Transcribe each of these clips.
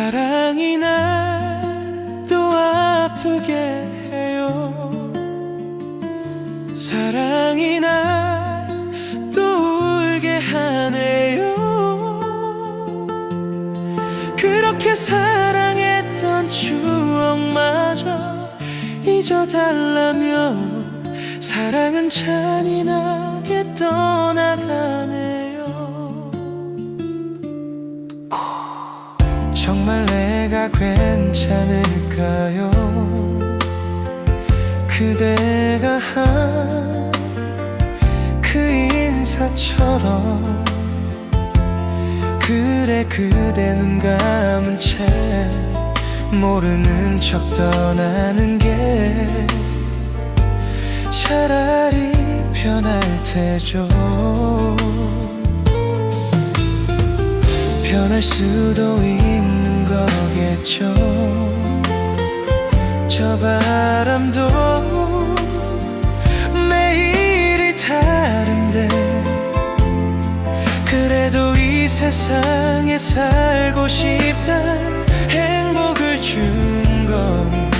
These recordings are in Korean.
사랑이 날 또 아프게 해요. 사랑이 날 또 울게 하네요. 그렇게 사랑했던 추억마저 잊어달라며 사랑은 잔인하게 떠나가네요. 정말 내가 괜찮을까요? 그대가 한 그 인사처럼 그래 그대 눈 감은 채 모르는 척 떠나는 게 차라리 편할 테죠. 변할 수도 있는 거겠죠. 저 바람도 매일이 다른데 그래도 이 세상에 살고 싶단 행복을 준 건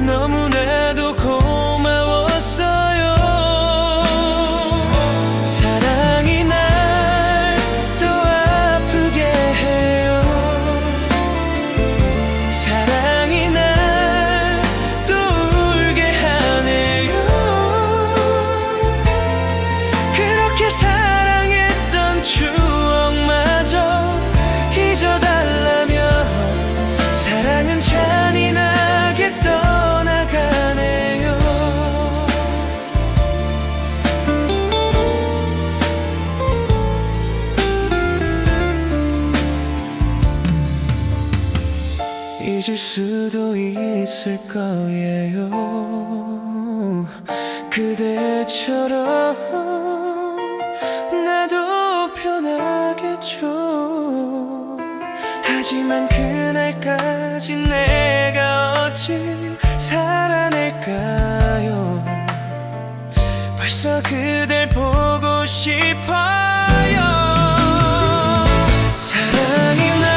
너무나도 고마웠어요. 사랑이 날 또 아프게 해요. 사랑이 날 또 울게 하네요. 그렇게 사랑했던 추억마저 잊어달라며 사랑은 잔인하게 떠나가네요. 잊을 수도 있을 거예요. 그대처럼 나도 편하겠죠. 하지만 그날까지 내가 어찌 살아낼까요? 벌써 그댈 보고 싶어요. 사랑이 날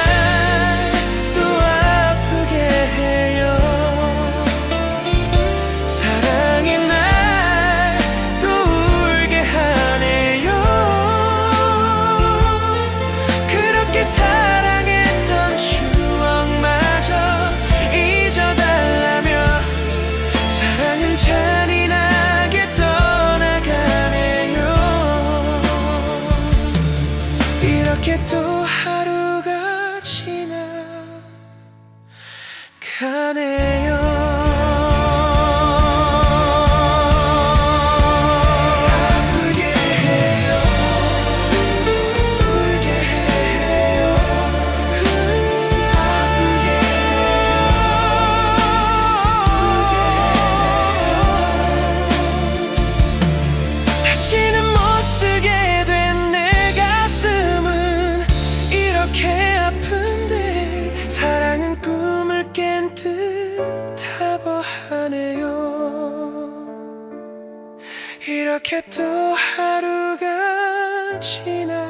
또 아프게 해요. 사랑이 날 또 울게 하네요. 그렇게 사랑했던 추억마저 잊어달라며 사랑은 잔인하게 떠나가네요. 이렇게 또 하루가 지나가네요. 아프게 해요. 울게 해요. 아프게 해요. 다시는 못 쓰게 된 내 가슴은 이렇게 아픈데 사랑은 꿈을 깬 듯하고 하네요. 이렇게 또 하루가 지나가네요.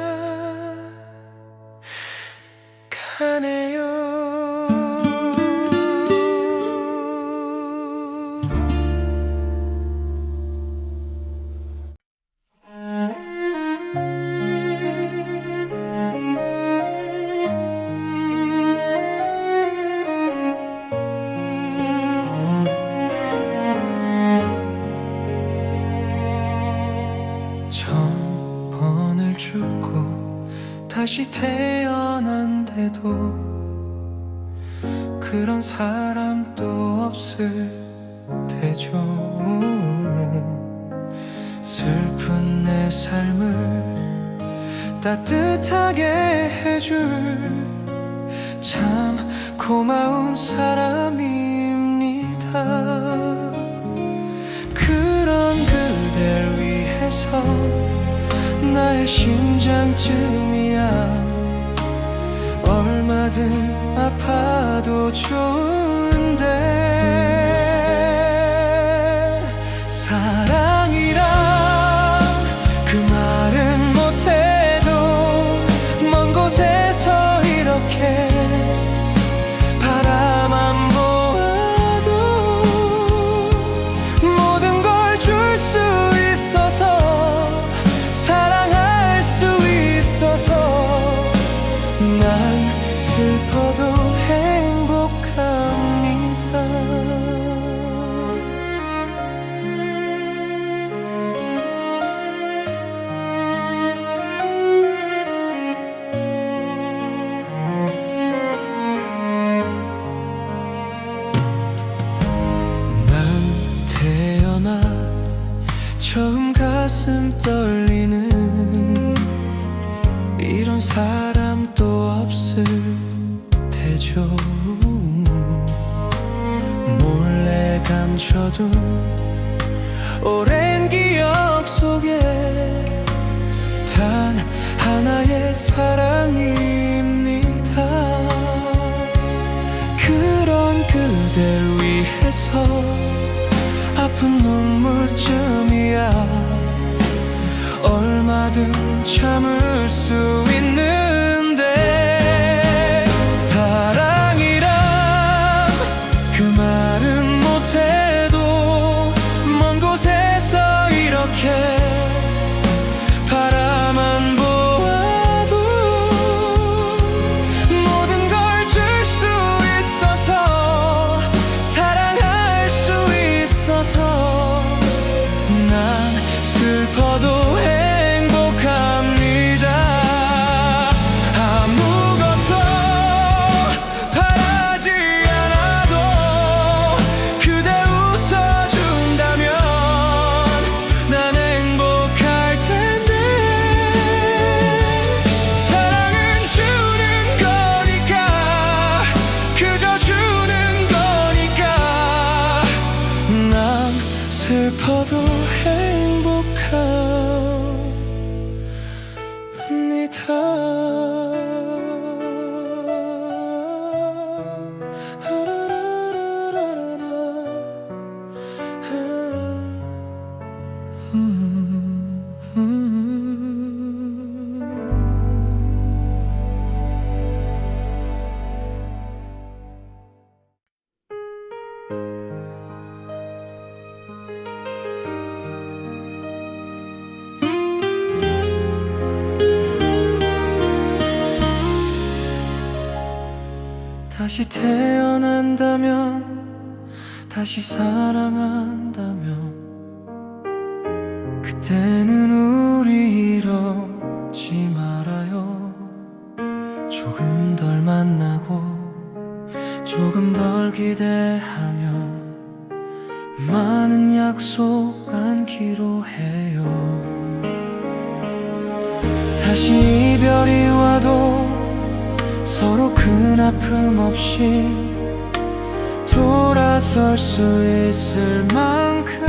천 번을 죽고 다시 태어난데도 그런 사람도 없을 테죠. 슬픈 내 삶을 따뜻하게 해줄 참 고마운 사람입니다. 그런 그댈 위해서 나의 심장쯤이야 얼마든 아파도 좋은데 사랑이란 그 말은 못해도 먼 곳에서 이렇게 해줘. 몰래 감춰둔 오랜 기억 속에 단 하나의 사랑입니다. 그런 그댈 위해서 아픈 눈물쯤이야 얼마든 참을 수 있는데, 사랑이란 그 말은 못해도 먼 곳에서 이렇게 바라만 보아도 모든 걸 줄 수 있어서, 사랑할 수 있어서 난 슬퍼도 슬퍼도 행복합니다. 다시 태어난다면, 다시 사랑한다면, 그때는 우리 이러지 말아요. 조금 덜 만나고 조금 덜 기대하며 많은 약속 안기로 해요. 다시 이별이 와도 서로 큰 아픔 없이 돌아설 수 있을 만큼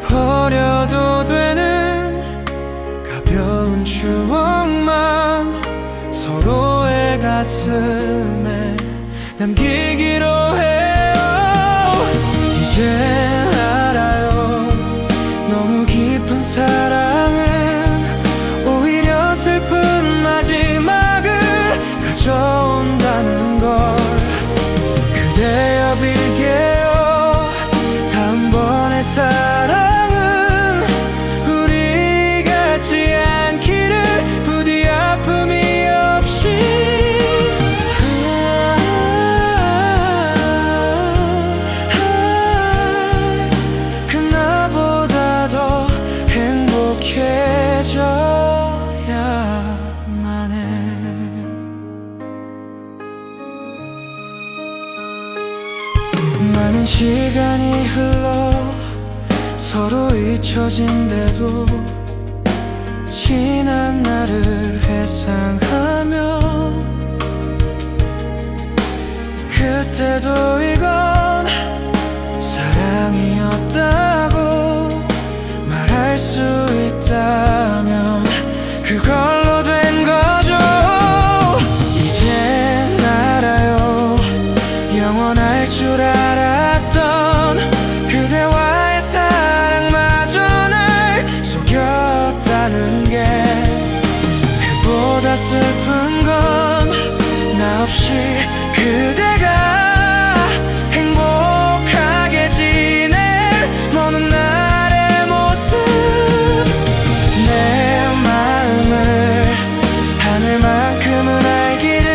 버려도 되는 가벼운 추억만 서로의 가슴에 남기기로 해요. 이제 알아요. 너무 깊은 사랑은 오히려 슬픈 마지막을 가져온다는 걸 그대여 빌게요. 다음번의 사랑은 우리 같지 않기를, 부디 아픔이 없이. 그나보다 더 행복해져야만 해. 많은 시간이 흘러 서로 잊혀진대도 지난 날을 회상하며 그때도 이건 사랑이었다고 말할 수 있다면 그걸로 된 거죠. 이젠 알아요. 영원할 줄 알았던 그대와의 사랑마저 날 속였다는 게, 그보다 슬픈 건 나 없이 그대가 행복하게 지낼 먼 날의 모습. 내 마음을 하늘만큼은 알기를.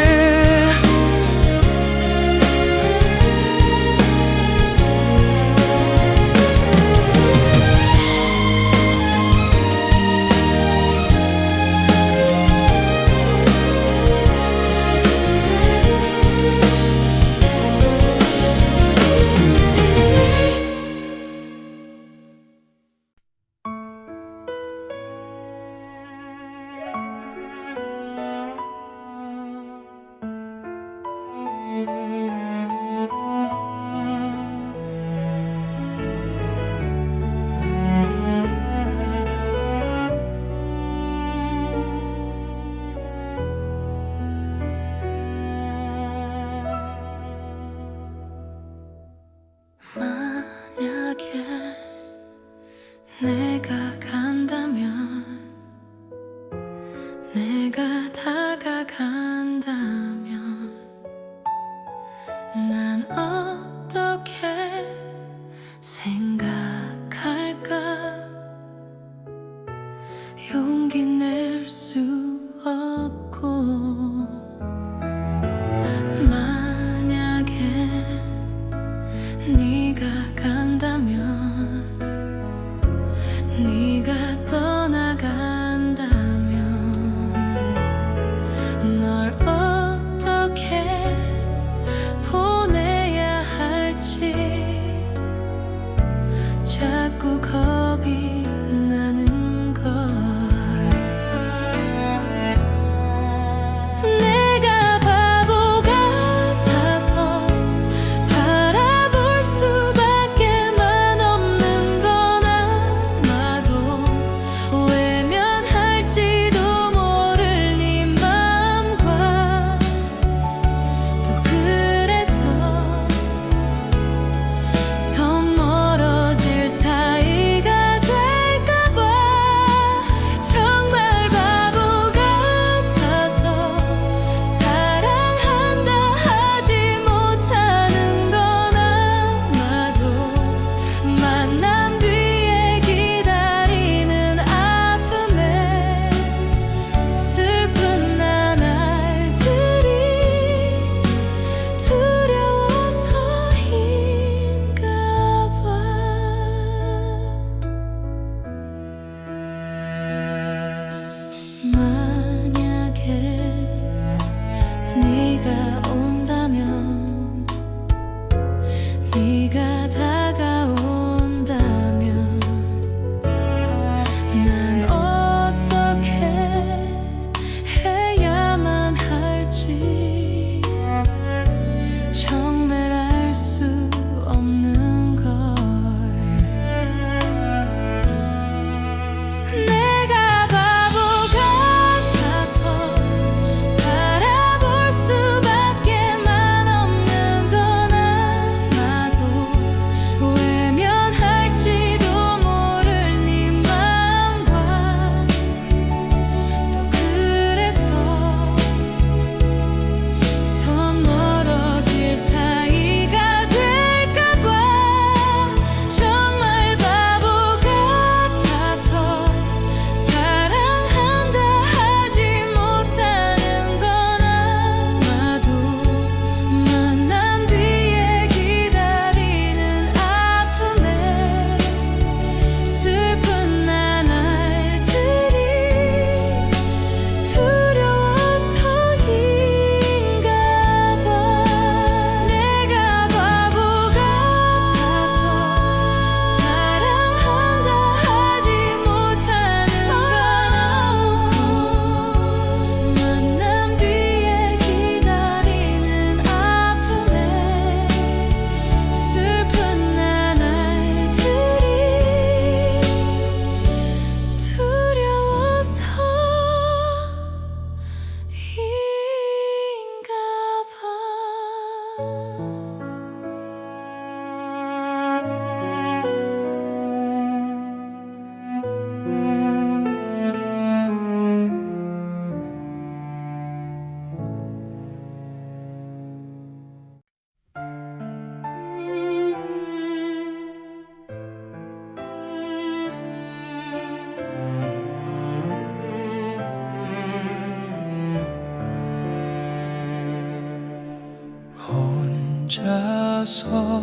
혼자서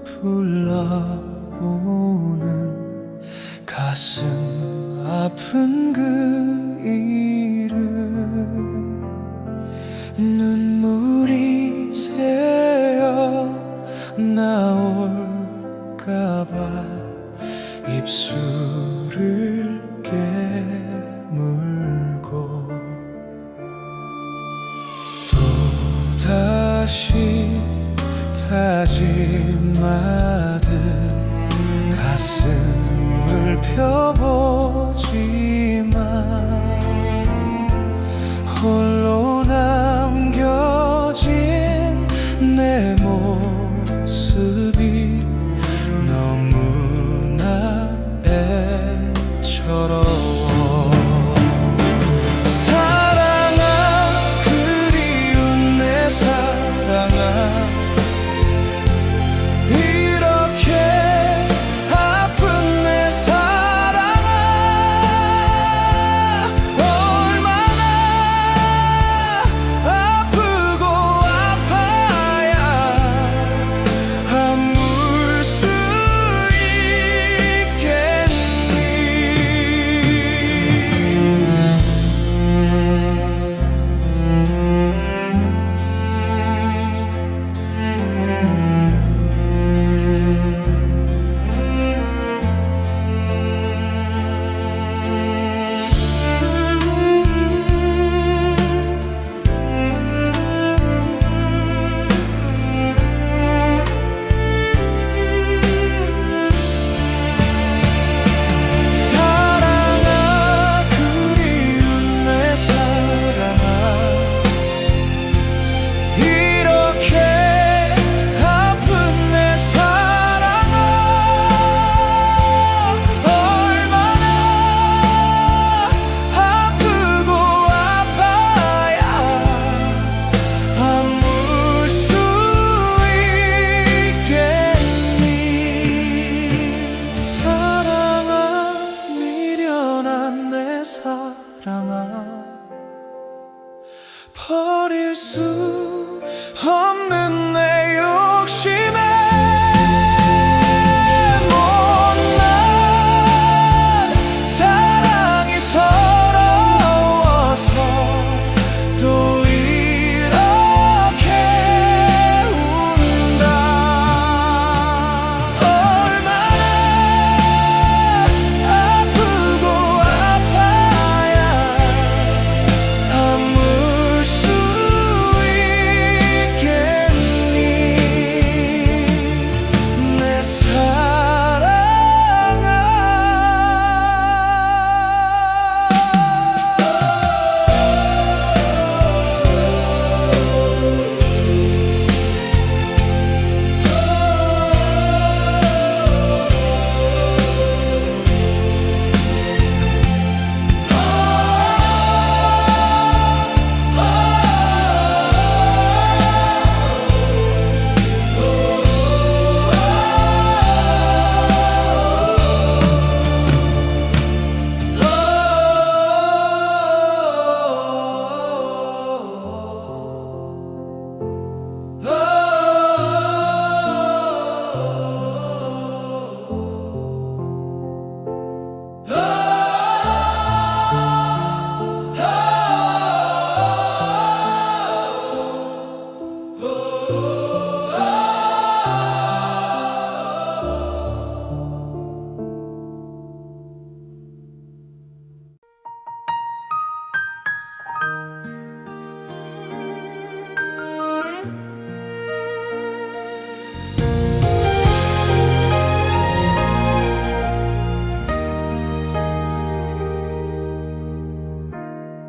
불러보는 가슴 아픈 그 이름 눈물이 새어 나올까봐 입술을 깨물고 또다시 다짐하듯 가슴을 펴보지만 홀로 남겨진 내 모습이 너무나 애처로워. 사랑아, 그리운 내 사랑아, 이렇게 아픈 내 사랑아, 얼마나 아프고 아파야 아물 수 버릴 수 없는 내 욕심에 못난 사랑이 서러워서 또 이렇게 운다. 얼마나 아프고 아파야 아물 수 있겠니 내 사랑아.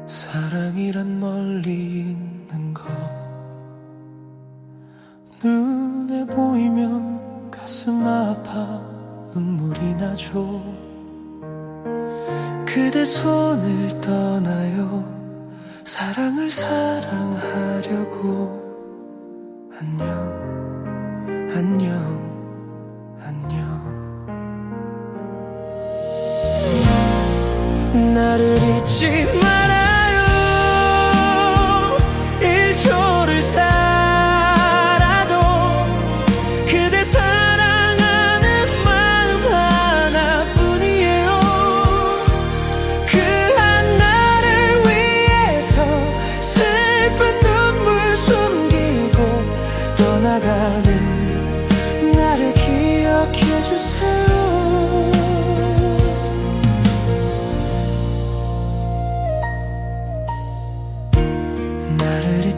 사랑이란 멀리 있는 거 눈에 보이면 가슴 아파 눈물이 나죠. 그대 손을 떠나요. 사랑을 사랑하려고. 안녕 안녕 안녕. 나를 잊지 말아요. 1초를 살아도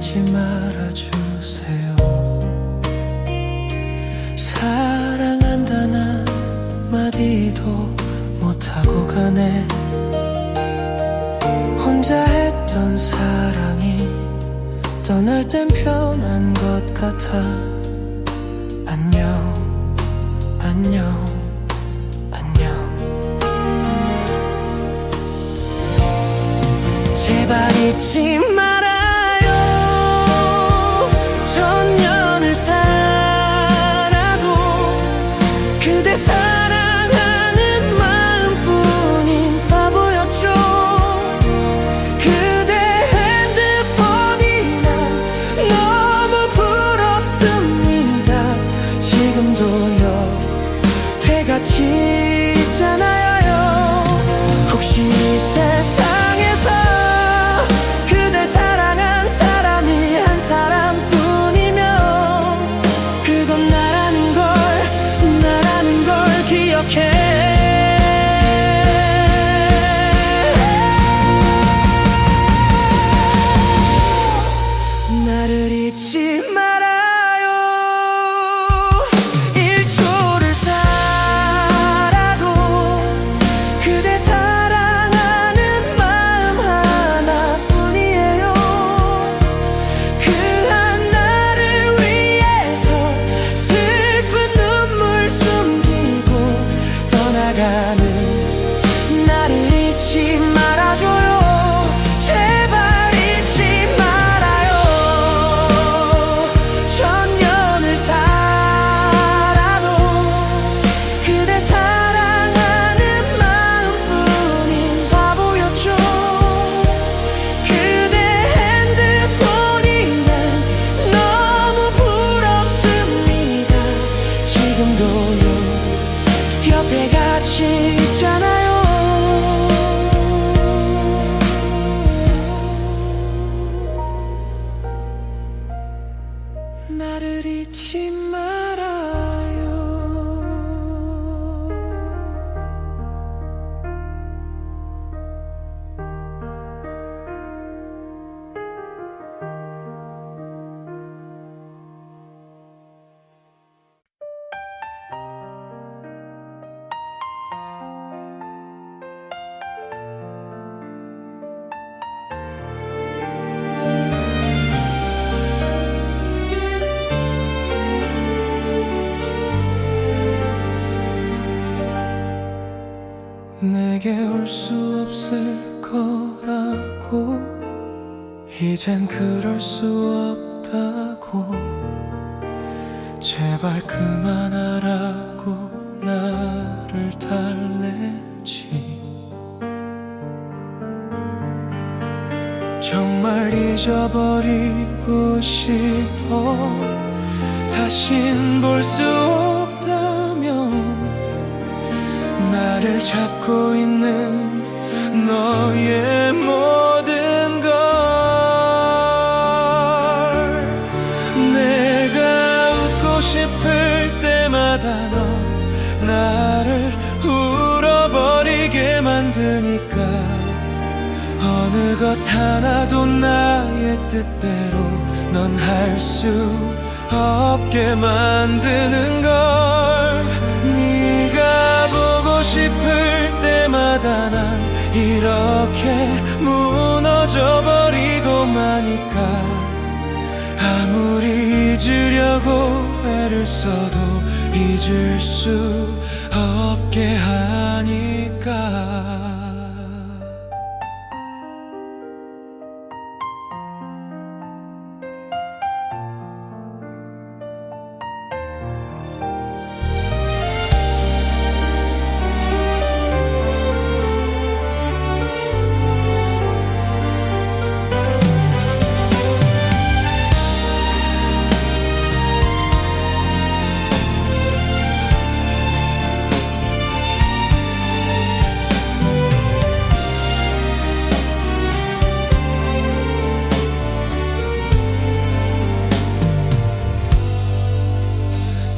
잊지 말아주세요. 사랑한다는 마디도 못하고 가네. 혼자 했던 사랑이 떠날 땐 편한 것 같아. 안녕, 안녕, 안녕. 제발 잊지 말아요. 천년을 살아도 그대 사랑하는 마음뿐인 바보였죠. 그대 핸드폰이 난 너무 부럽습니다. 지금도요 배같이 있잖아요. 혹시 이 세상에서 그댈 사랑한 사람이 한 사람뿐이면 그건 나라는 걸 기억해. 나를 잊지 말아요. 1초를 살아도 그대 사랑하는 마음 하나뿐이에요. 그 하나를 위해서 슬픈 눈물 숨기고 떠나가는 나를 잊지 말아줘요. 제발 잊지 말아요. 천년을 살아도 그대 사랑하는 마음뿐인 바보였죠. 그대 핸드폰이 난 너무 부럽습니다. 지금도요 옆에 같이 있잖아요. 나를 잊지 말아요. 내게 올 수 없을 거라고 이젠 그럴 수 없다고 제발 그만하라고 나를 달래지. 정말 잊어버리고 싶어. 다신 볼 수 없다면 나를 잡고 있는 너의 모든 걸 내가 웃고 싶을 때마다 너 나를 울어버리게 만드니까 어느 것 하나도 나의 뜻대로 넌 할 수 없게 만드는 걸. 네가 보고 싶을 때마다 난 이렇게 무너져 버리고 마니까 아무리 잊으려고 애를 써도 잊을 수 없게 하니까.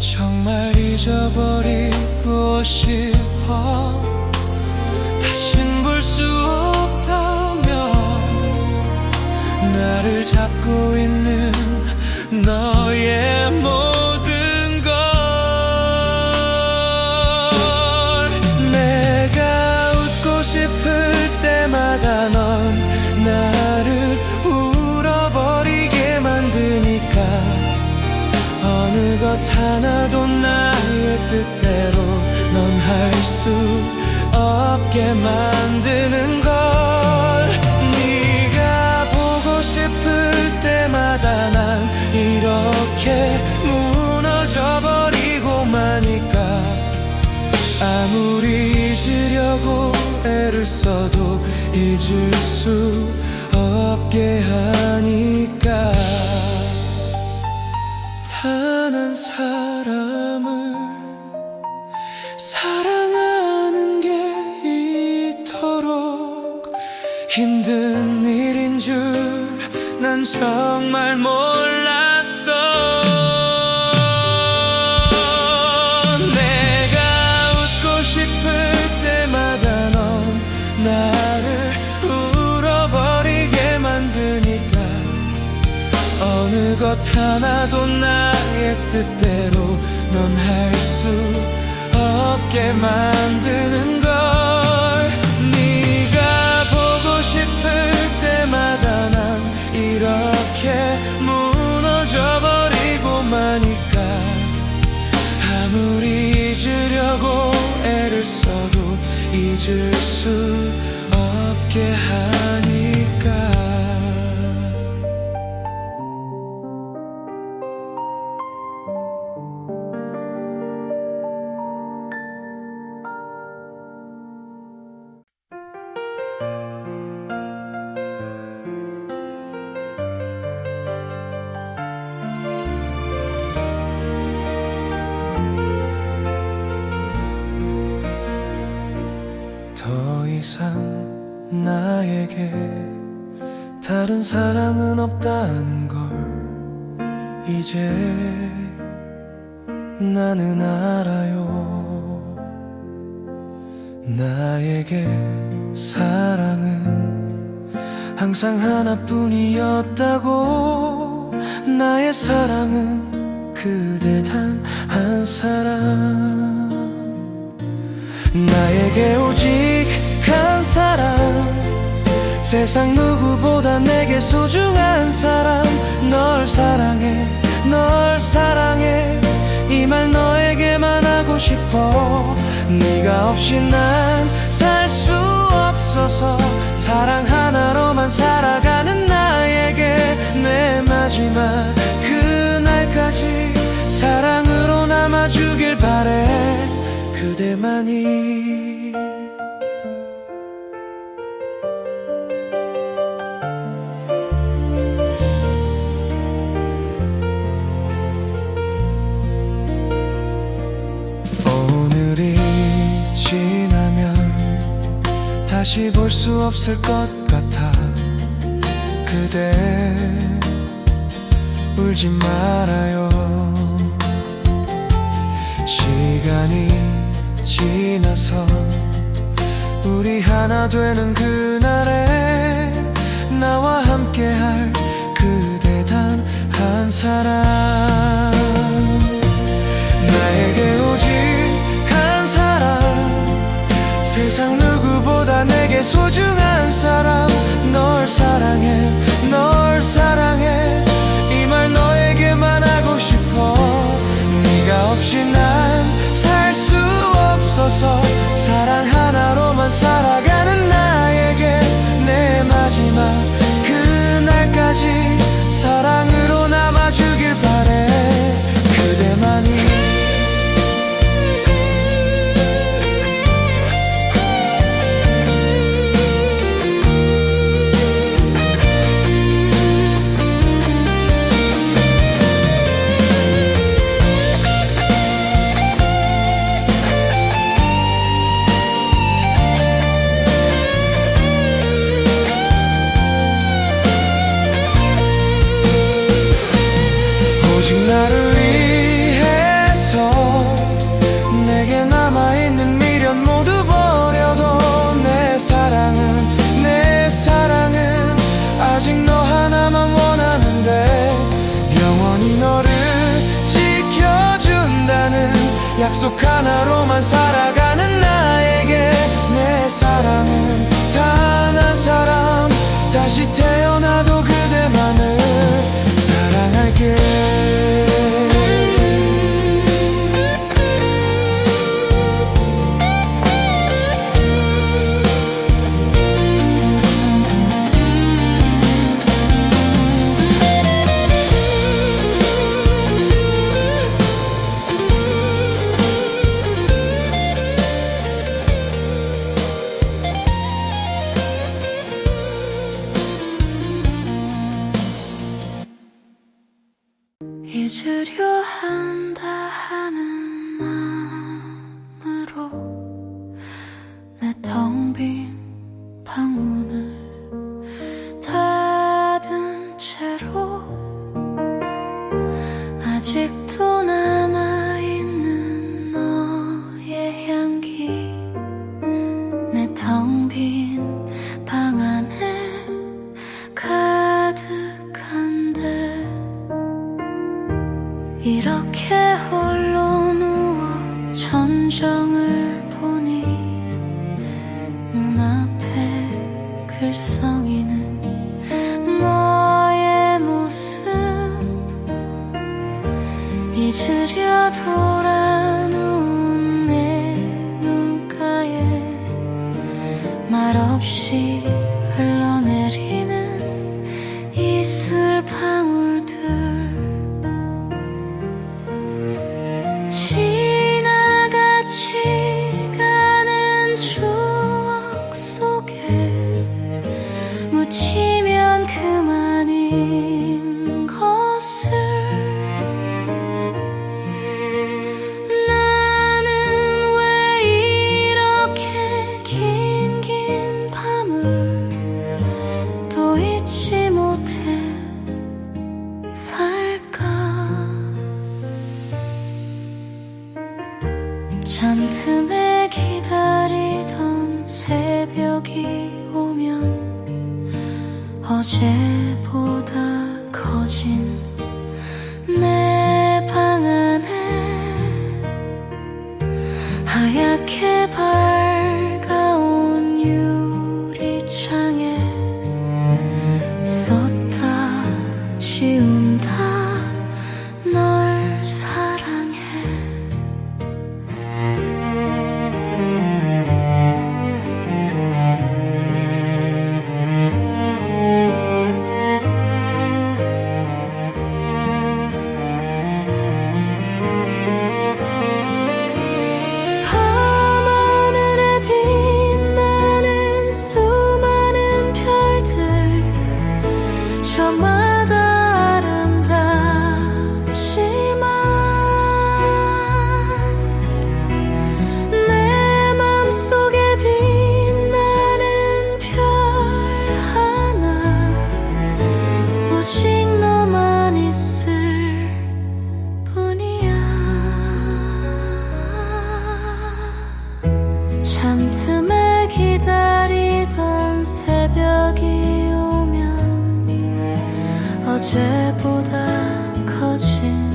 정말 잊어버리고 싶어. 다신 볼 수 없다면 나를 잡고 있는 만드는 걸. 네가 보고 싶을 때마다 난 이렇게 무너져 버리고 마니까 아무리 잊으려고 애를 써도 잊을 수 없게 하니까 단 한 사람을 사랑하는 게 이토록 힘든 일인 줄 난 정말 몰랐어. 내가 웃고 싶을 때마다 넌 나를 울어버리게 만드니까 어느 것 하나도 나의 뜻대로 넌 할 수 없게 만드는 걸. 네가 보고 싶을 때마다 난 이렇게 무너져 버리고 마니까 아무리 잊으려고 애를 써도 잊을 수 없게 하니까. 더 이상 나에게 다른 사랑은 없다는 걸 이제 나는 알아요. 나에게 사랑은 항상 하나뿐이었다고. 나의 사랑은 그대 단 한 사람. 나에게 오직 한 사람, 세상 누구보다 내게 소중한 사람. 널 사랑해, 널 사랑해, 이 말 너에게만 하고 싶어. 네가 없이 난 살 수 없어서 사랑 하나로만 살아가는 나에게 내 마지막 그날까지 사랑으로 남아주길 바래. 그대만이. 오늘이 지나면 다시 볼 수 없을 것 같아. 그대 울지 말아요. 시간이 지나서 우리 하나 되는 그날에 나와 함께할 그대 단 한 사람. 나에게 오직 한 사람, 세상 누구보다 내게 소중한 사람. 널 사랑해, 널 사랑해, 이 말 너에게만 하고 싶어. 네가 없이 난 살 수 없어서 사랑 하나로만 살아가는 나에게 내 마지막 그날까지 사랑으로 남아주길 바래. 그대만이. 오직 나를 위해서 내게 남아있는 미련 모두 버려도 내 사랑은, 내 사랑은 아직 너 하나만 원하는데 영원히 너를 지켜준다는 약속 하나로만 살아가는 나에게 내 사랑은 단 한 사람. 다시 태어나도 그대만을 사랑할게. 잊으려 한다 하는 마음으로 내 텅 빈 방문을 닫은 채로 아직도 남아있는 너의 향기 내 텅 빈 방 안에 가득한데 이렇게 홀로 누워 전정을 보니 눈앞에 글썽이는 너의 모습 잊으려 돌아누운 내 눈가에 말없이 흘러내리는 이슬 방울들 지나가지 가는 추억 속에 묻히면 그만인 것을 나는 왜 이렇게 긴 밤을 또 잊지 못해 살까 잠틈에 기다리던 새벽이 오면 어제보다 커진 내 방 안에 하얗게 밝아온 유리창에 썼다 지운다 널 사랑해 밤하늘에 빛나는 수많은 별들 저마다 아름답지만 내 맘속에 빛나는 별 하나 오직 너만 있을 뿐이야 잠틈에 기다리던 새벽이 오면 어제보다 커진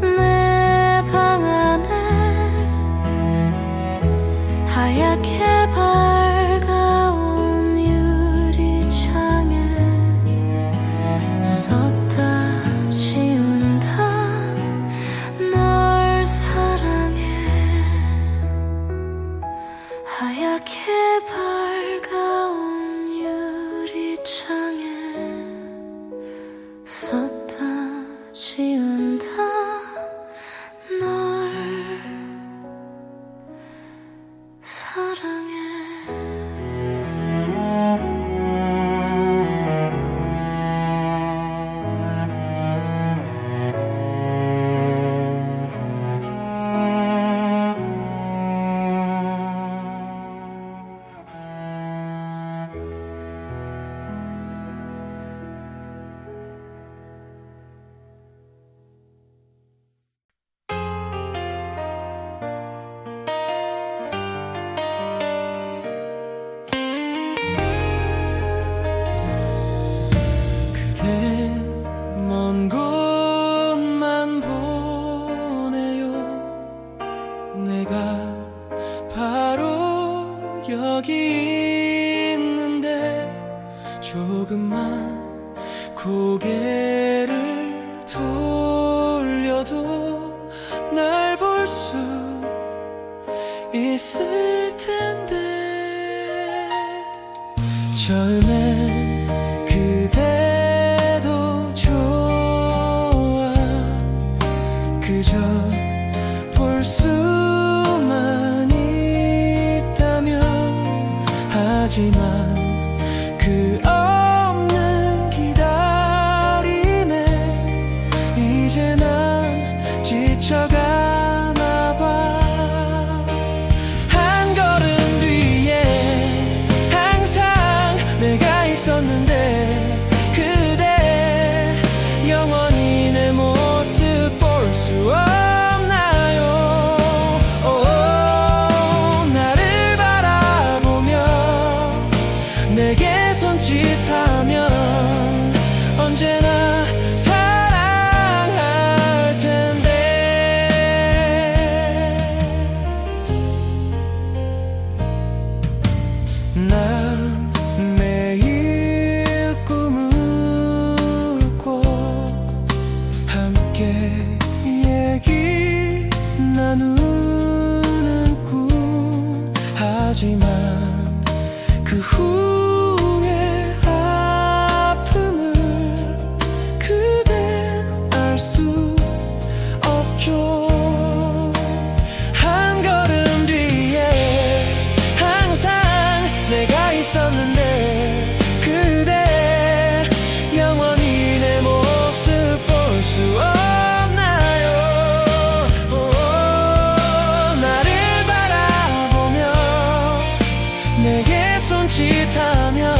내 방 안에 하얗게 밝아온 유리창에 썼다 지운다 널 사랑해 하얗게 밝아온 유리창에 썼다 지운다 널 사랑해 그대 먼 곳만 보내요 내가 바로 여기 있는데 조금만 고개를 돌려도 날 볼 수 있을 텐데 처음엔 그대도 좋아 그저 볼 수만 있다면 하지만 그 없는 기다림에 영원히 내 모습 볼 수 없나요? 나를 바라보며 내게 손짓하면 언제나 사랑할 텐데. 난 매일 꿈을 꿔 함께 얘기 나누는 꿈. 하지만 그 후에 아픔을 그댄 알 수 없죠. 한 걸음 뒤에 항상 내가 있었는데 그대 영원히 내 모습 볼 수 없나요? 나를 바라보며 내게 손짓하며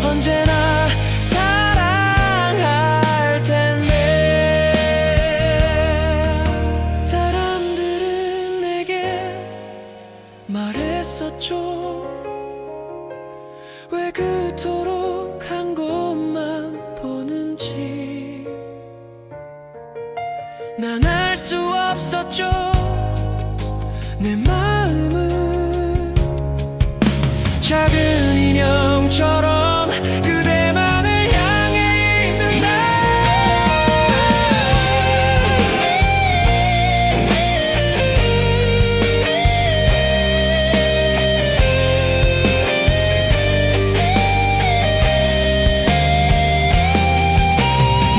언제나 사랑할 텐데. 사람들은 내게 말했었죠. 왜 그토록 한 곳만 보는지. 난 알 수 없었죠. 내 마음은 작은 인형처럼 그대만을 향해 있는데.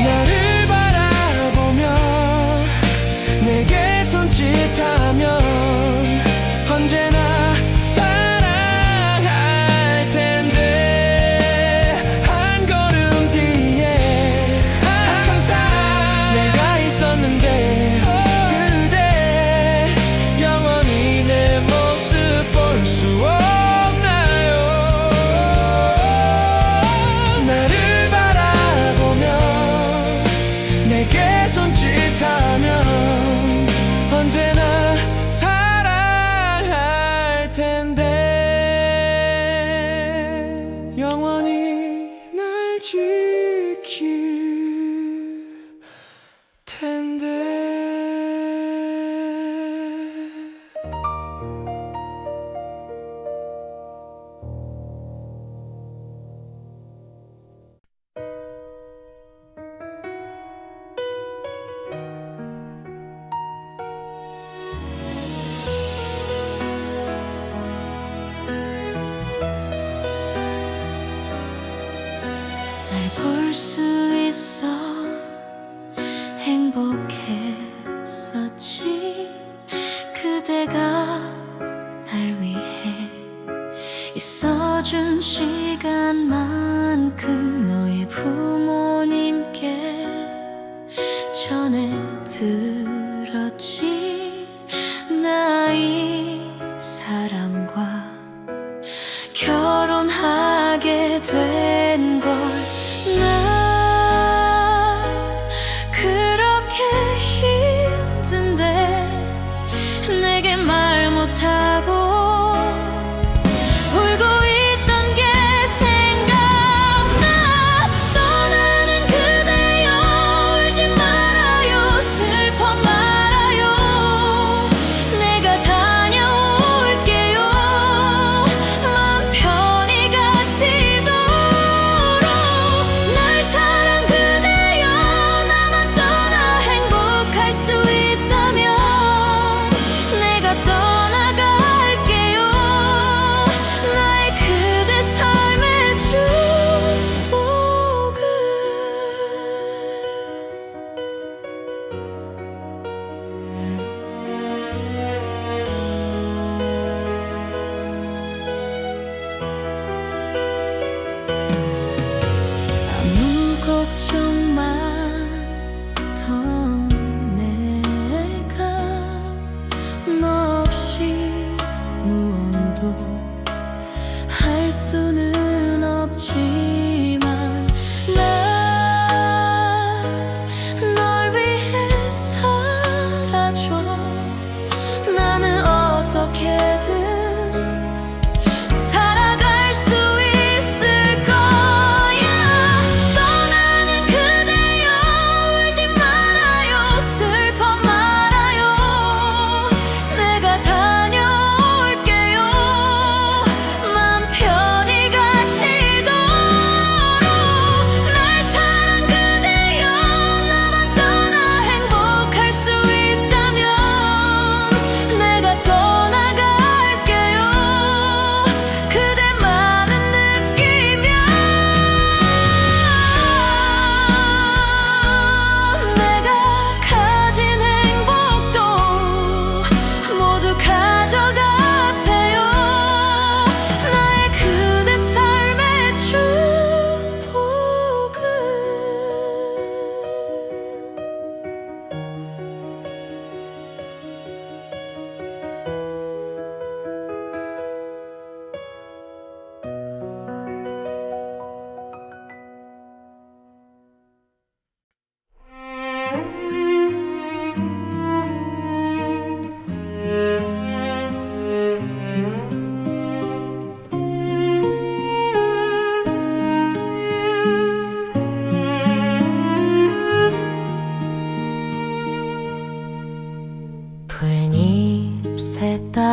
나를 바라보며 내게 손짓하면 언제나 사랑할 텐데. 한 걸음 뒤에 항상 내가 있었는데 그대 영원히 내 모습 볼 수 없나요? 나를 바라보며 내게 손짓하면 언제나 사랑할 텐데. 영원히 날 지킬 텐데. 날 볼 수 있어 행복했었지. 그대가 날 위해 있어준 시간만큼 너의 부모님께 전해들었지. 나 이 사람과 결혼하게 된 걸. 나 그렇게 힘든데 내게 말 못하고 울고 있던 게 생각나. 떠나는 그대여 울지 말아요. 슬퍼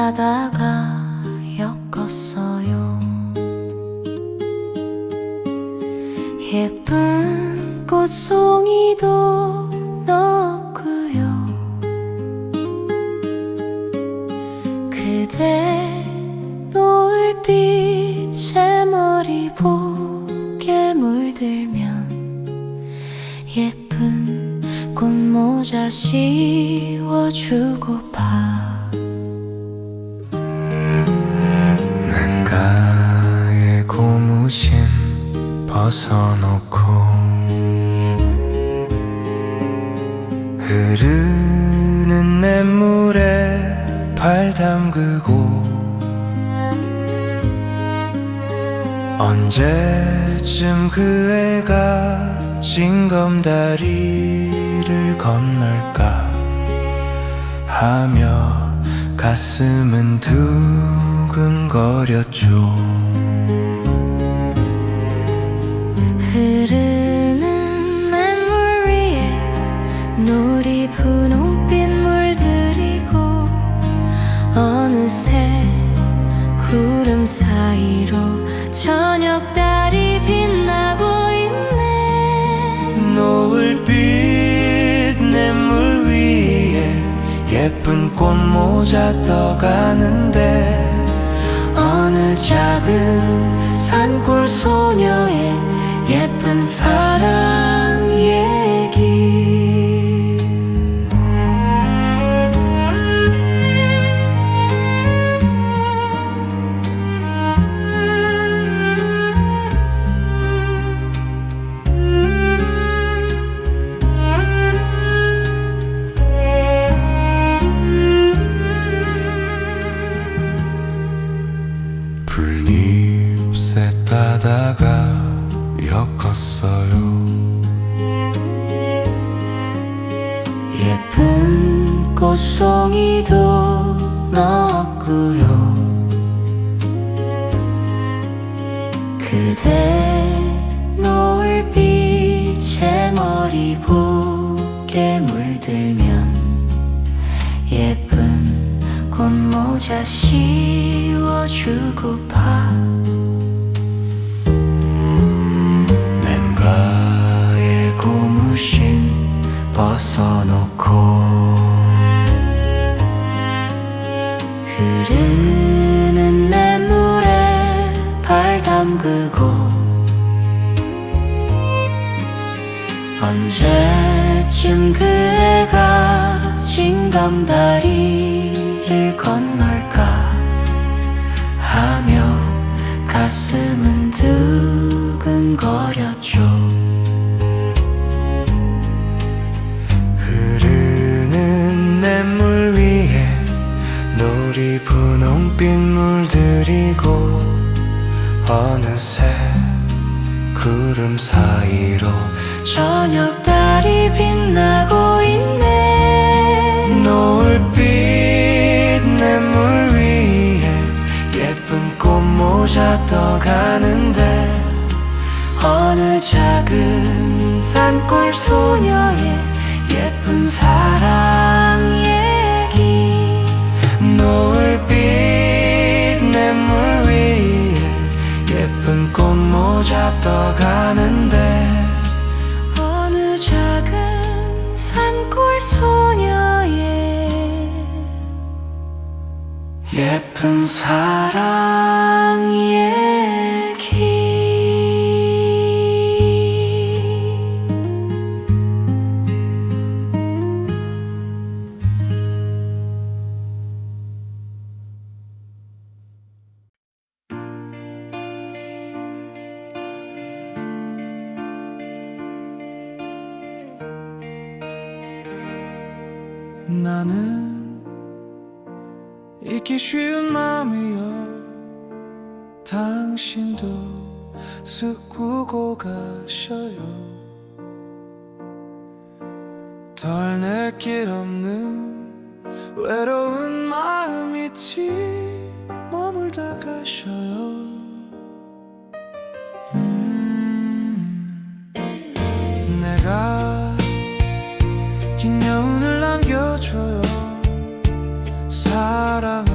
따다가 엮었어요. 예쁜 꽃송이도 넣었고요. 그대 노을빛에 머리 보게 물들면 예쁜 꽃모자 씌워주고파. 난가의 고무신 벗어놓고 흐르는 냇물에 발 담그고 언제쯤 그 애가 징검다리를 건널까 하며 가슴은 두근거렸죠. 흐르는 냇물 위에 놀이 분홍빛 물들이고 어느새 구름 사이로 저녁달이 빛나고 있네. 노을빛 냇물 위에 예쁜 꽃모자 떠가는데 어느 작은 산골 소녀의 예쁜 사랑 얘기. 풀잎새 따다가 엮었어요. 예쁜 꽃송이도 넣었고요. 그대 노을빛에 머리 보게 물들면 예쁜 꽃모자 씌워주고파. 맨가의 고무신 벗어놓고 흐르는 냇물에 발 담그고 언제쯤 그 애가 징검다리를 건널까 하며 가슴은 두근거렸죠. 흐르는 냇물 위에 놀이 분홍빛 물들이고 어느새 구름 사이로 저녁달이 빛나고 있네. 노을빛 냇물 위에 예쁜 꽃모자 떠가는데 어느 작은 산골 소녀의 예쁜 사랑 얘기. 노을빛 냇물 위에 예쁜 꽃모자 떠가는데 어느 작은 산골 소녀의 예쁜 사랑 얘기. 나는 잊기 쉬운 마음이여 당신도 숨고 가셔요. 덜 낼 길 없는 외로운 마음 있지 머물다 가셔요. 내가 긴 여운을 남겨줘요. 사랑을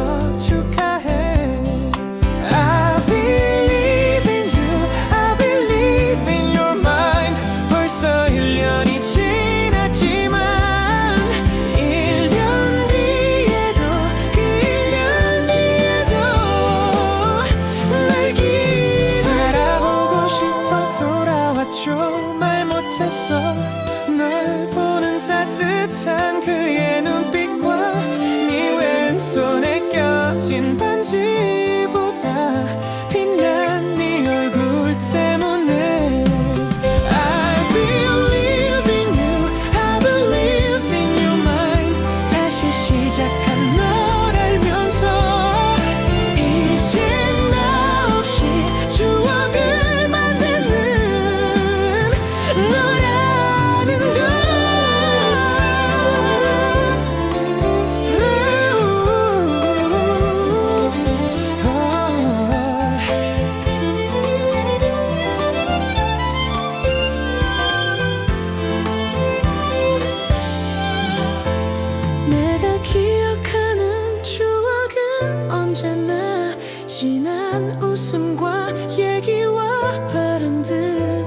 멋진 반지보다 빛난 네 얼굴 때문에 I believe in you, I believe in your mind. 다시 시작한 널 알면서 이제 나 없이 추억을 만드는 너라는 걸. 내가 기억하는 추억은 언제나 진한 웃음과 얘기와 바른 듯.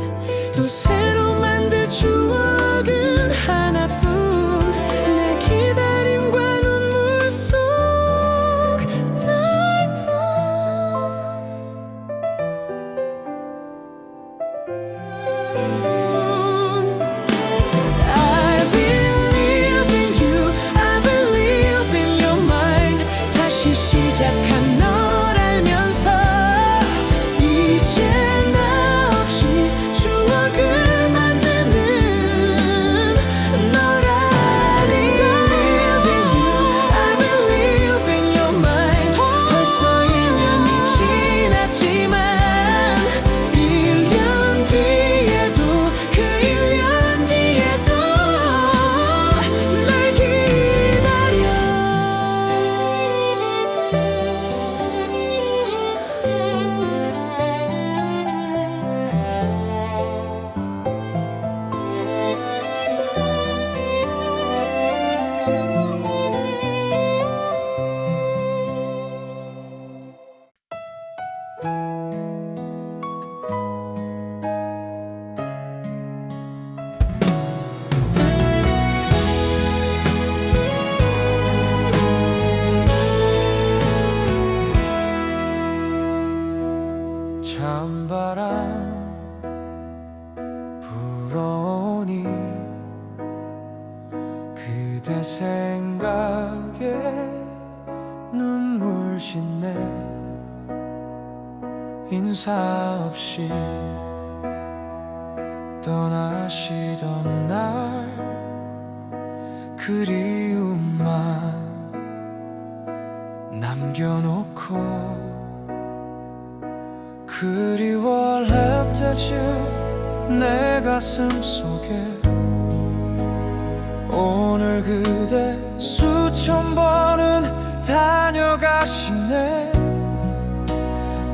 또 새로 만들 추억은 하나뿐. 내 기다림과 눈물 속 너뿐. I believe in you, I believe in your mind. 다시 시작한 널 알면서 이제 나 없이 추억을 만드는 너라는 걸. I believe in your mind. 벌써 1년이 지났지만 1년 뒤에도 그 1년 뒤에도 날 기다려. 찬바람 불어오니 그대 생각에 눈물 씻네. 인사 없이 떠나시던 날 그리움만 남겨놓고 그리워했대지 내 가슴 속에. 오늘 그대 수천 번은 다녀가시네.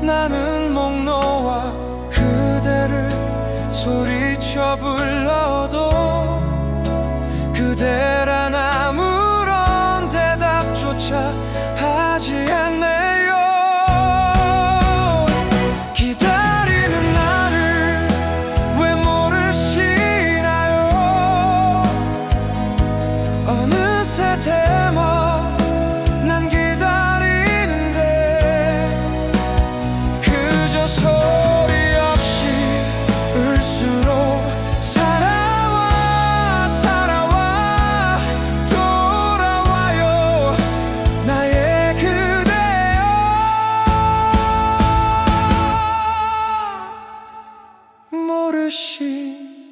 나는 목 놓아 그대를 소리쳐 불러도 그대란 아무런 대답조차 하지 않네요. 기다리는 나를 왜 모르시나요? 어느새 대머 난 기다리는데 그저 소리 없이 울수록 살아와 살아와 돌아와요 나의 그대여. 모르시나요?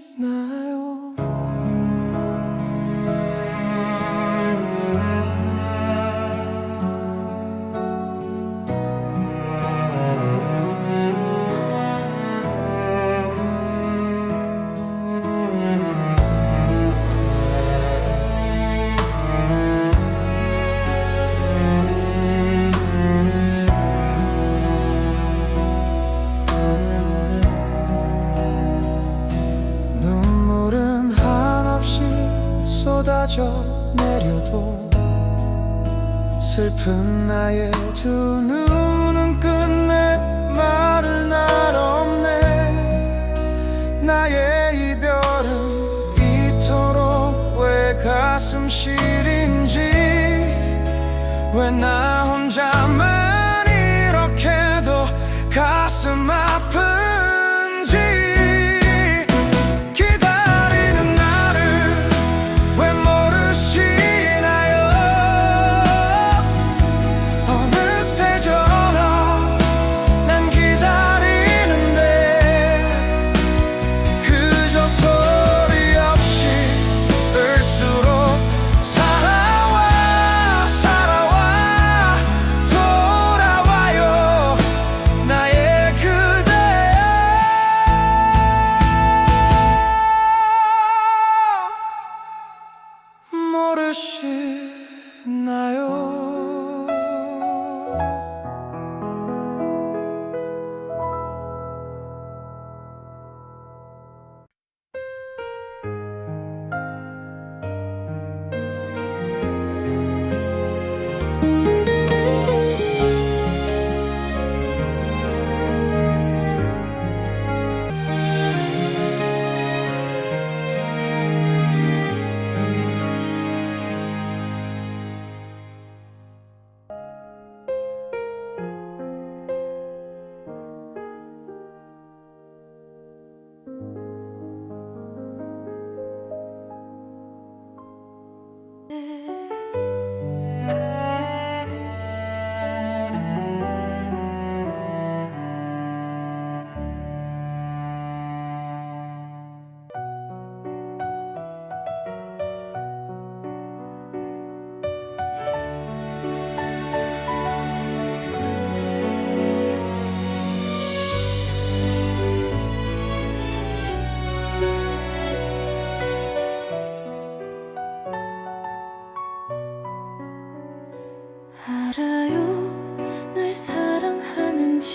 눈물은 한없이 쏟아져 내려도 슬픈 나의 두 눈은 끝내 말을 날 없네. 나의 이별은 이토록 왜 가슴 시린지, 왜 나 혼자만 이렇게도 가슴 아픈지. 기다리는 나를 왜 모르시나요? 어느새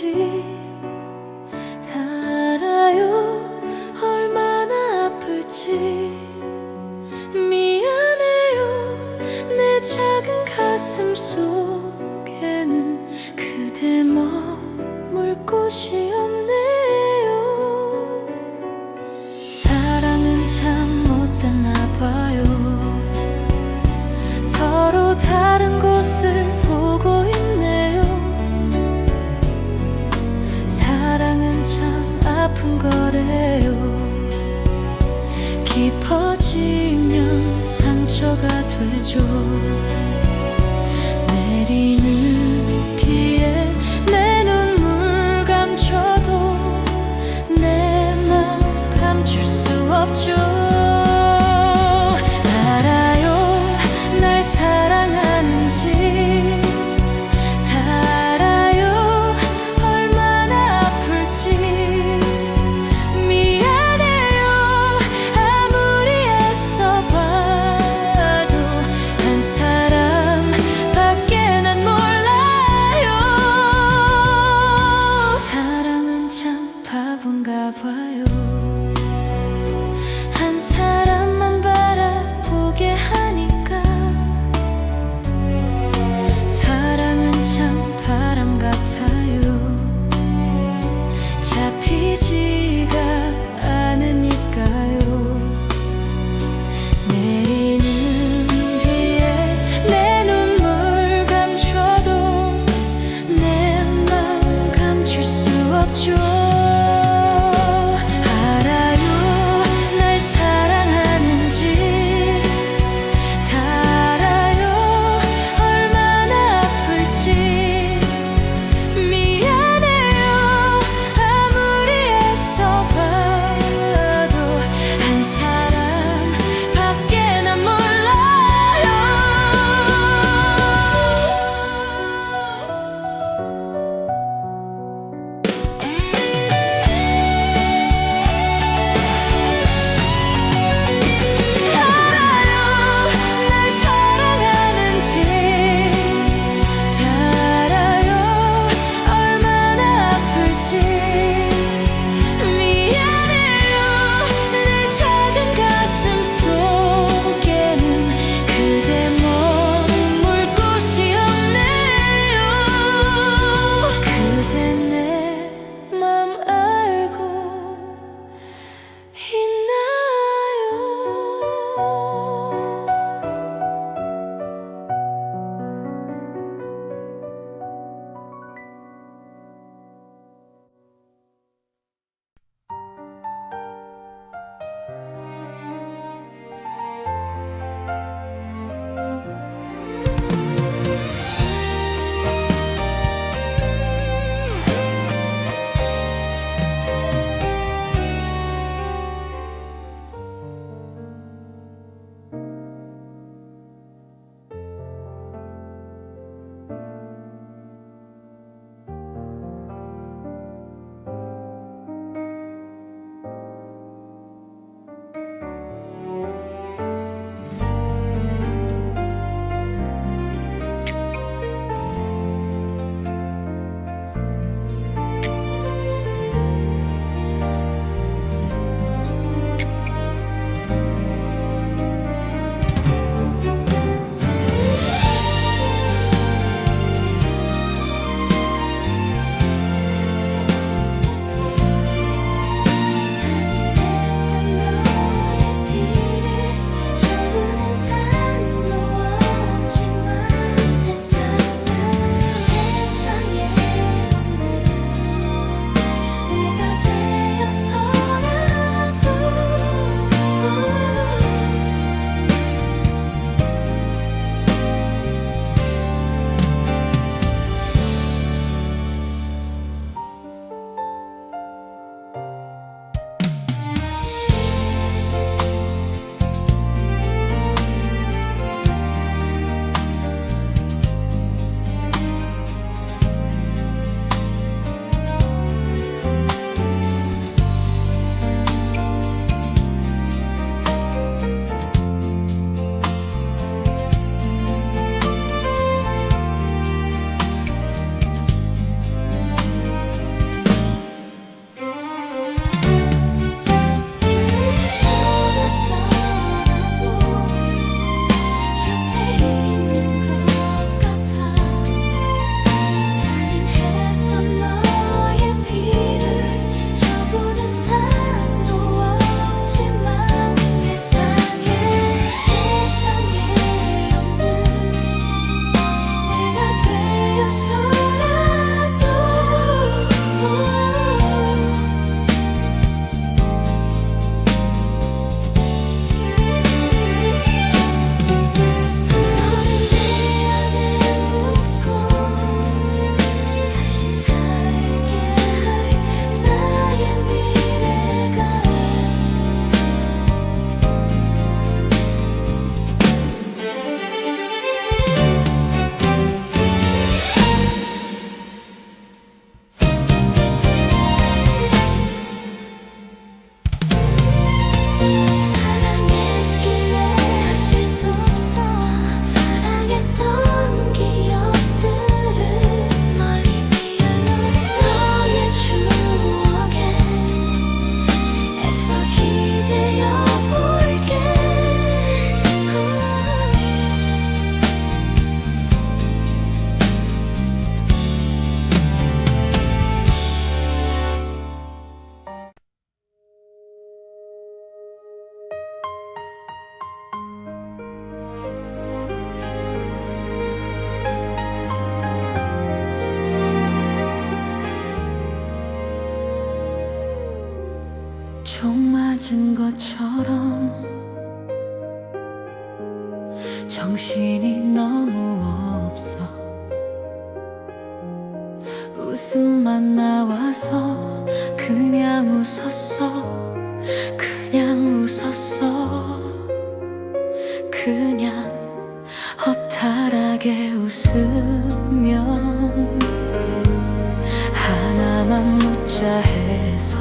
아플지 다 알아요. 얼마나 아플지 미안해요. 내 작은 가슴 속에는 그대 머물 곳이 없네요. 사랑은 참 못됐나 봐요. 서로 다른 곳을 보고 있네요. 사랑은 참 아픈 거래요. 깊어지면 상처가 되죠. 내리는 비에 내 눈물 감춰도 맞은 것처럼 정신이 너무 없어. 웃음만 나와서 그냥 웃었어. 그냥 웃었어. 그냥 허탈하게 웃으면 하나만 묻자 해서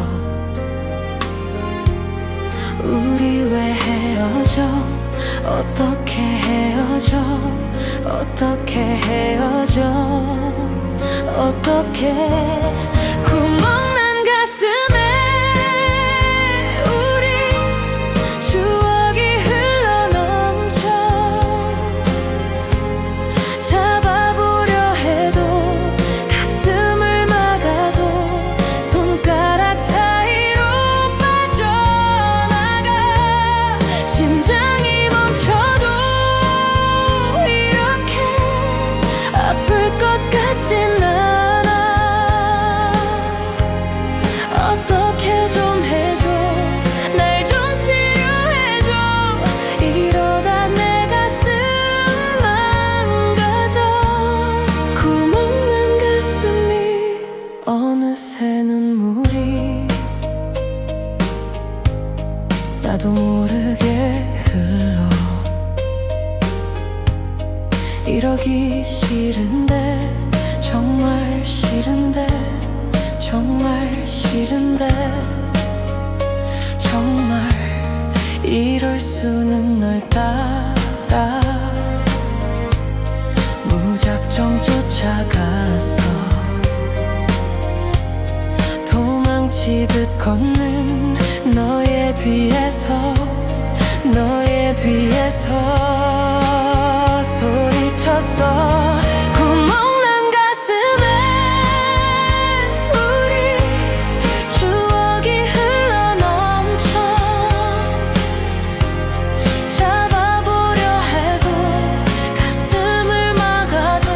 우리 왜 헤어져? 어떻게 헤어져? 어떻게 헤어져? 어떻게 구멍난 가슴에 우리 추억이 흘러넘쳐 잡아보려 해도 가슴을 막아도 손가락 사이로 빠져나가. 심장이 멈춰도 이렇게 아플 것 같진 않아. 어떻게 좀 해줘. 날 좀 치료해줘. 이러다 내 가슴 망가져. 구멍난 가슴이 어느새 눈물이 나도 모르게 흘러. 이러기 싫은데 정말 싫은데 정말 싫은데 정말 이럴 수는 널 따라 무작정 쫓아갔어. 도망치듯 걷는 너의 뒤에서 너의 뒤에서 소리쳤어. 구멍난 가슴에 우리 추억이 흘러넘쳐 잡아보려 해도 가슴을 막아도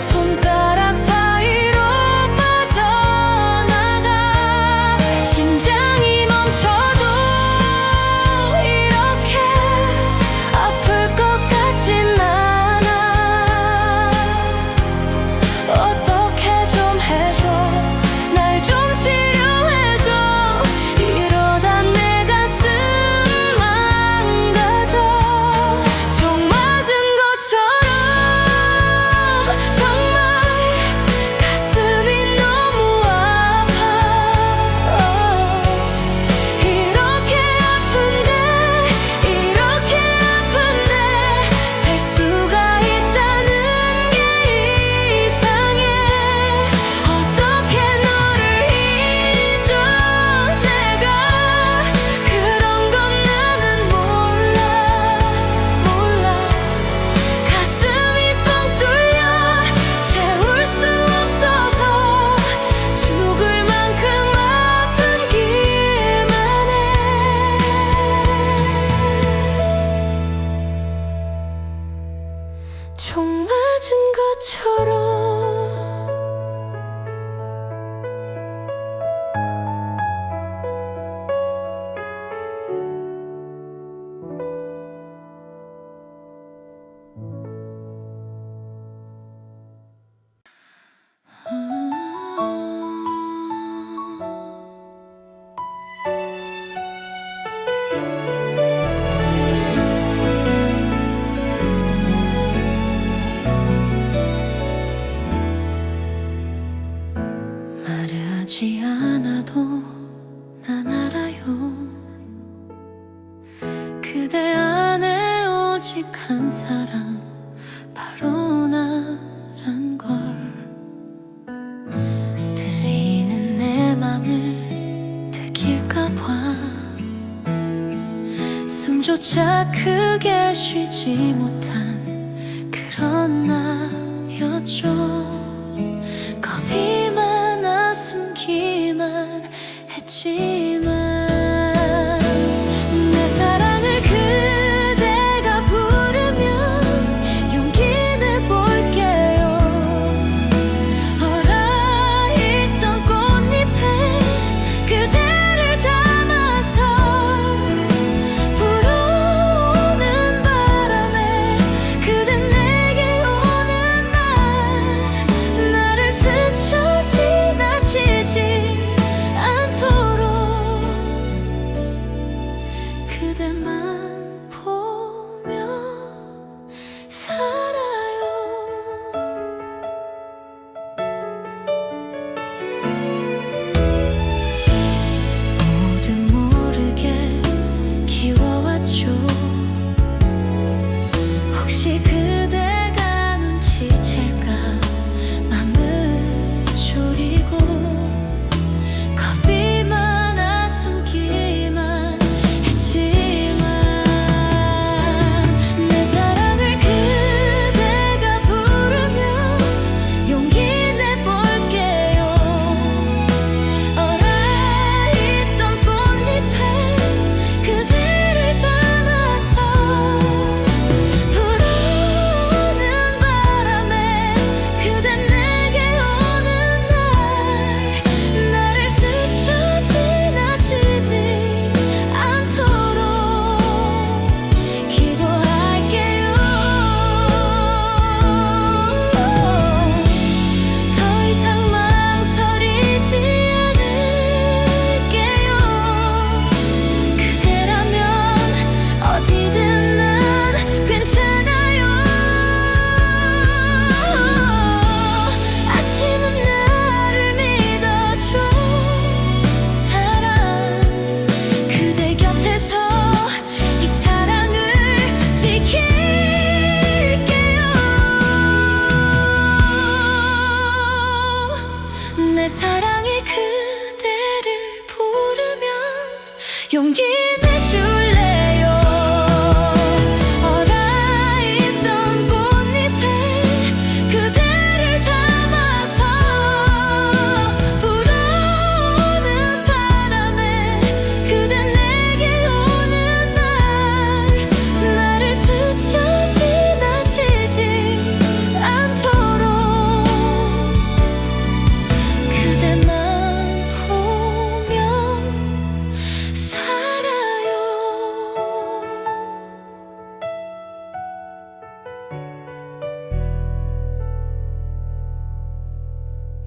손가락 사이로 빠져나가. 심장이 멈춰도 이렇게 아플 것 같진 않아. 어떻게 좀 해줘. 날 좀 치료해줘. 이러다 내 가슴 망가져. 정 맞은 것처럼 정말 가슴이 너무 아파. 이렇게 아픈데 이렇게 아픈데 살 수가 있다는 게 이상해. 어떻게 너를 잊어. 내가 그런 건 나는 몰라. 가슴이 뻥 뚫려 채울 수 없어서 죽을 만큼 아픈 길만 해. 총 맞은 것처럼 말하지 않아도 난 알아요. 그대 안에 오직 한 사람 바로 나란 걸. 들리는 내 맘을 들킬까봐 숨조차 크게 쉬지 못한 그런 나였죠. 겁이 많아 숨기만 했지만 내 사랑을 그대가 부르면 용기 내볼게요. 얼어있던 꽃잎에 그대를 담아서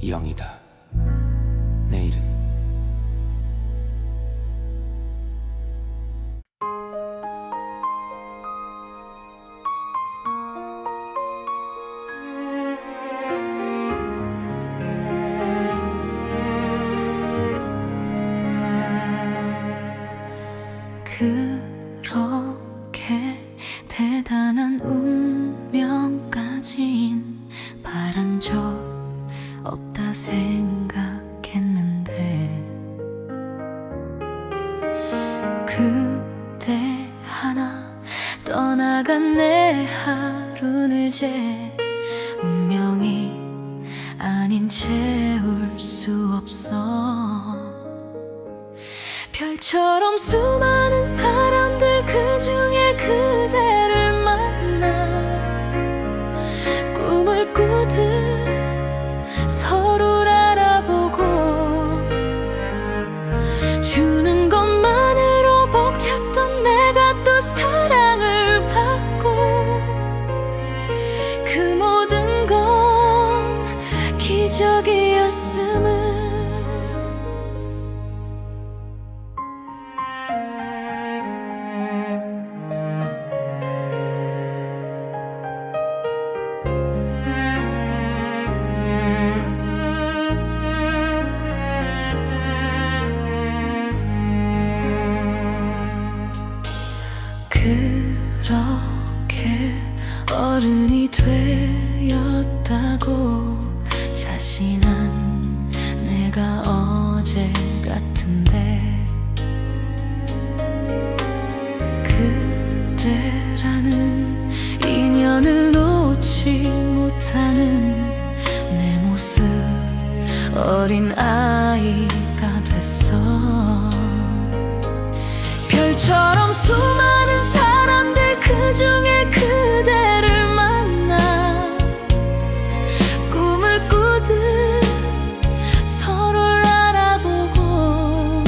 영이다. 내일은 그렇게 대단한 운명까진 바란 적 없다 생각했는데 그대 하나 떠나간 내 하루는 이제 운명이 아닌 채울 수 없어. 별처럼 수많은 사람들 그 중에 그대를 만나 꿈을 꾸듯 서로를 알아보고 주는 것만으로 벅찼던 내가 또 사랑을 받고 그 모든 건 기적이었음을 그렇게 어른이 되었다고 자신한 내가 어제 같은데 그대라는 인연을 놓지 못하는 내 모습 어린 아이가 됐어. 별처럼 수많은 사람들 그 중에 그대를 만나 꿈을 꾸듯 서로를 알아보고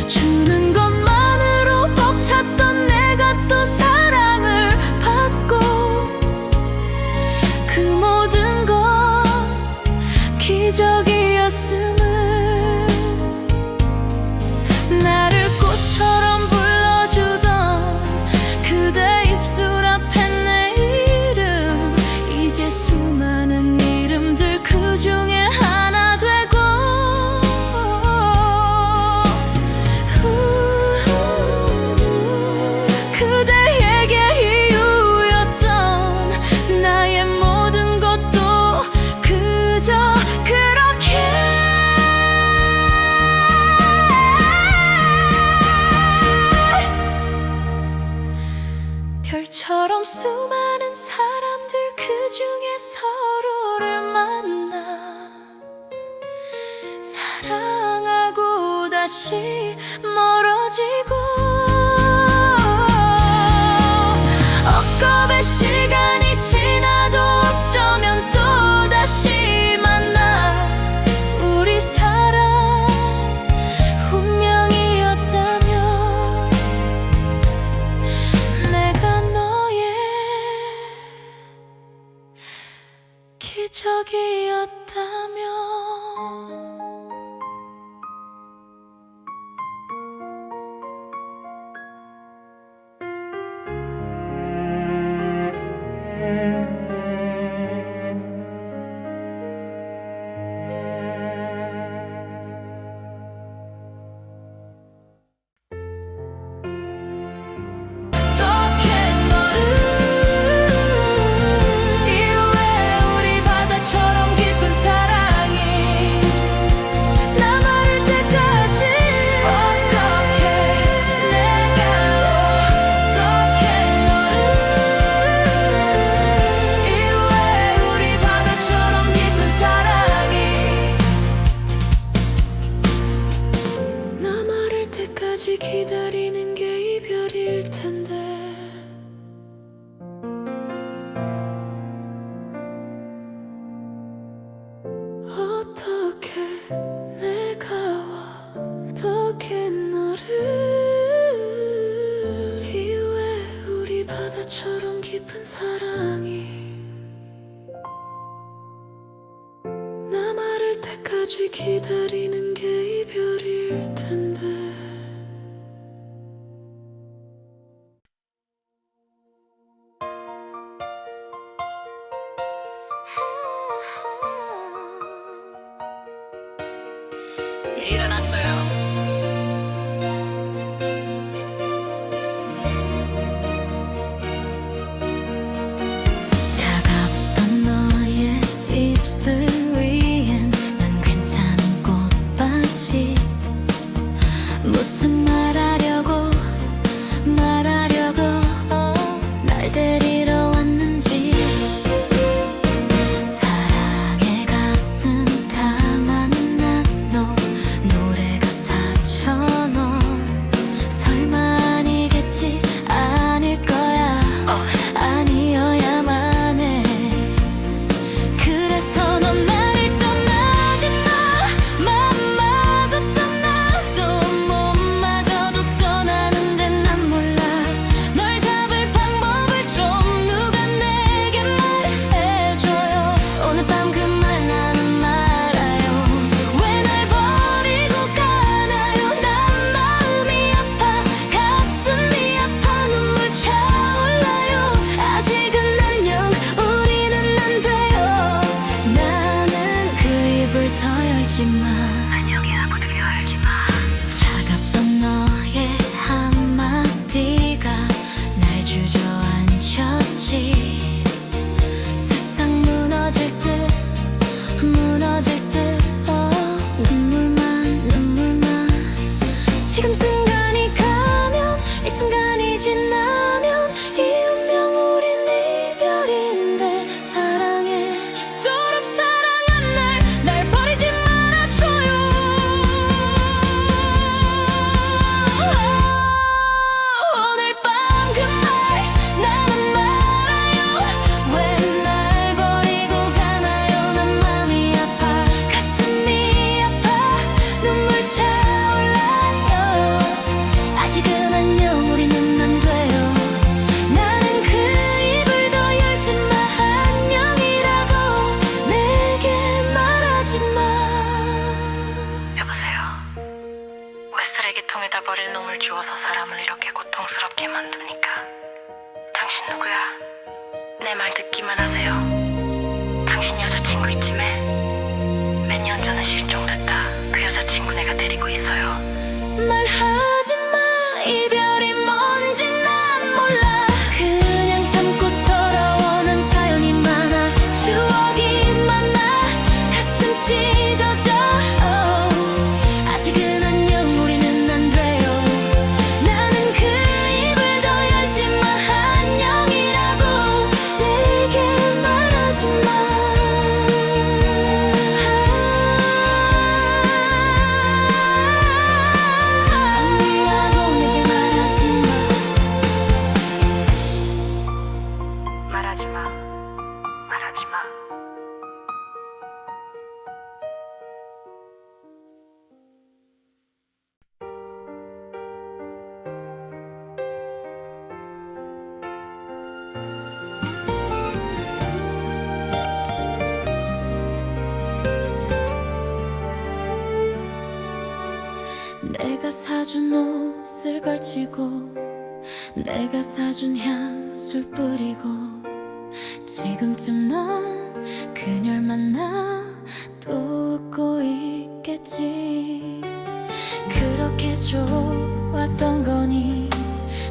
주는 것만으로 벅찼던 내가 또 사랑을 받고 그 모든 건 기적이었음을 나를 꽃처럼 불러주던 그대 입술 앞에 내 이름 이제 수많은 이름들 그 중에 하나 되고 그대에게 이유였던 나의 모든 것도 그저 그렇게 별처럼 수많은 사람들 그 중에 서로를 만나 사랑하고 다시 멀어지고 억겁의 시간이 지나도 어쩌면 또 다시 만나 우리 사랑 운명이었다면 내가 너의 기적이었다면 어떻게 너를 이후에 우리 바다처럼 깊은 사랑이 남아를 때까지 어떻게 내가 어떻게 너를 이후에 우리 바다처럼 깊은 사랑이 남아를 때까지 기다리는 게 이별일 텐데 어떻게 내가 어떻게 너를 이후에 우리 바다처럼 깊은 사랑이 때까지 기다리는 게 이별일 텐데. 일어났어요. 차갑던 너의 입술 위엔 난 괜찮은 꽃밭이 무슨 말하려고 날 데리러 왔는지. 사랑의 가슴 담아는 나너 노래 가사처럼 설마 아니겠지 아닐 거야 아니어야만 해. 그래서 넌 나를 떠나지 마. 마음마저 떠나도 몸마저도 떠나는데 난 몰라. 널 잡을 방법을 좀 누가 내게 말해줘요. 오늘 밤 그 말 나는 말아요. 왜 날 버리고 가나요. 난 마음이 아파 가슴이 아파 눈물 차올라요. 아직은 안녕 우리는 안 돼요. 나는 그 입을 더 열지 마. 안녕이라고 들려알지 마. 차갑던 너의 한마디가 날 주저앉혔지. 세상 무너질 듯 눈물만 지금 순간이 가면 이 순간이 지나면 이 운명 우린 이별인데 사랑해 죽도록 사랑한 날 버리지 말아줘요. 오늘 밤 그 말 나는 말아요. 왜 날 버리고 가나요. 난 맘이 아파 가슴이 아파 눈물 차올라요. 아직은 안녕 우리는 안 돼요. 나는 그 입을 더 열지 마. 안녕이라고 내게 말하지 마. 여보세요. 왜 쓰레기통에다 버릴 놈을 주워서 사람을 이렇게 고통스럽게 만듭니까? 당신 누구야? 내 말 듣기만 하세요. 당신 여자친구 있지매? 몇 년 전에 실종됐다. 그 여자친구 내가 데리고 있어요. 말하지 마. 이별이 뭔지 난 몰라. 그냥 참고 서러워하는 사연이 많아. 추억이 많아. 가슴 찢어져. 아직은 안녕 우리는 안 돼요. 나는 그 입을 더 열지 마. 안녕이라고 내게 말하지 마. 아니라고 내게 말하지 마. 말하지 마. 말하지 마. 내가 사준 옷을 걸치고 내가 사준 향수를 뿌리고 지금쯤 넌 그녀를 만나 또 웃고 있겠지. 그렇게 좋았던 거니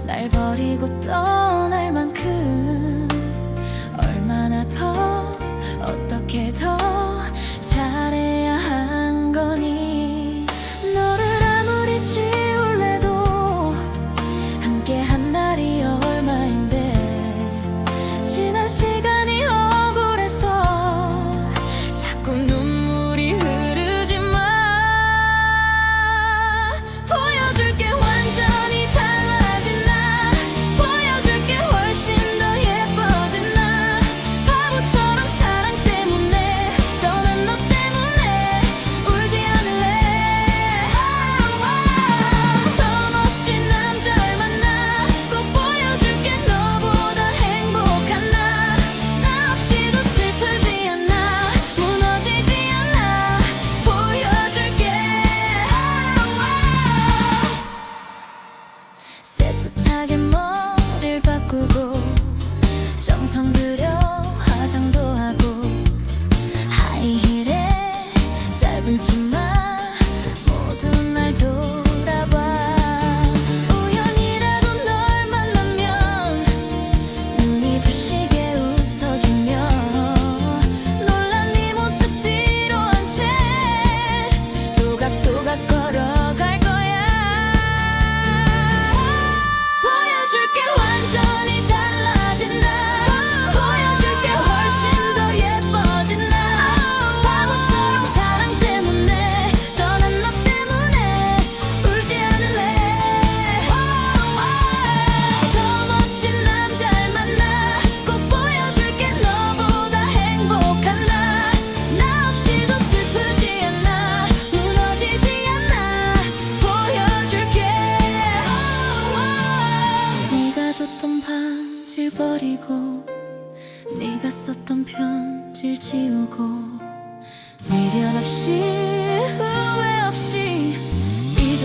날 버리고 떠날 만큼 얼마나 더 어떻게 더 잘해야 한 거니. 너를 아무리 지울래도 함께한 날이 얼마인데 지난 시간이 억울해서 자꾸 눈물이 흐르지만 보여줄게 완전히 달라진 나. 보여줄게 훨씬 더 예뻐진 나. 바보처럼 사랑 때문에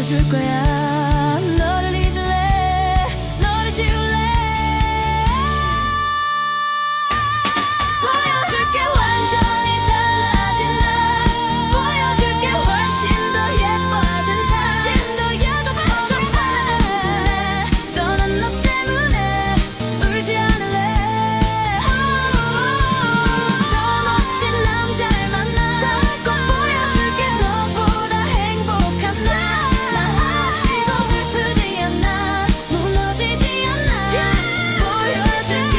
보여줄 거야. 너를 잊을래, 너를 지울래. 보여줄게 완전히 달라진 나. 보여줄게 훨씬 더 예뻐진 나. 진도야도 멈춰서 떠난 너 때문에 울지 않을래. 더 멋진 남자를 만나. 꼭 보여줄게 너보다 행복한 나. 나 아직도 슬프지 않아, 무너지지 않아. 보여줄게.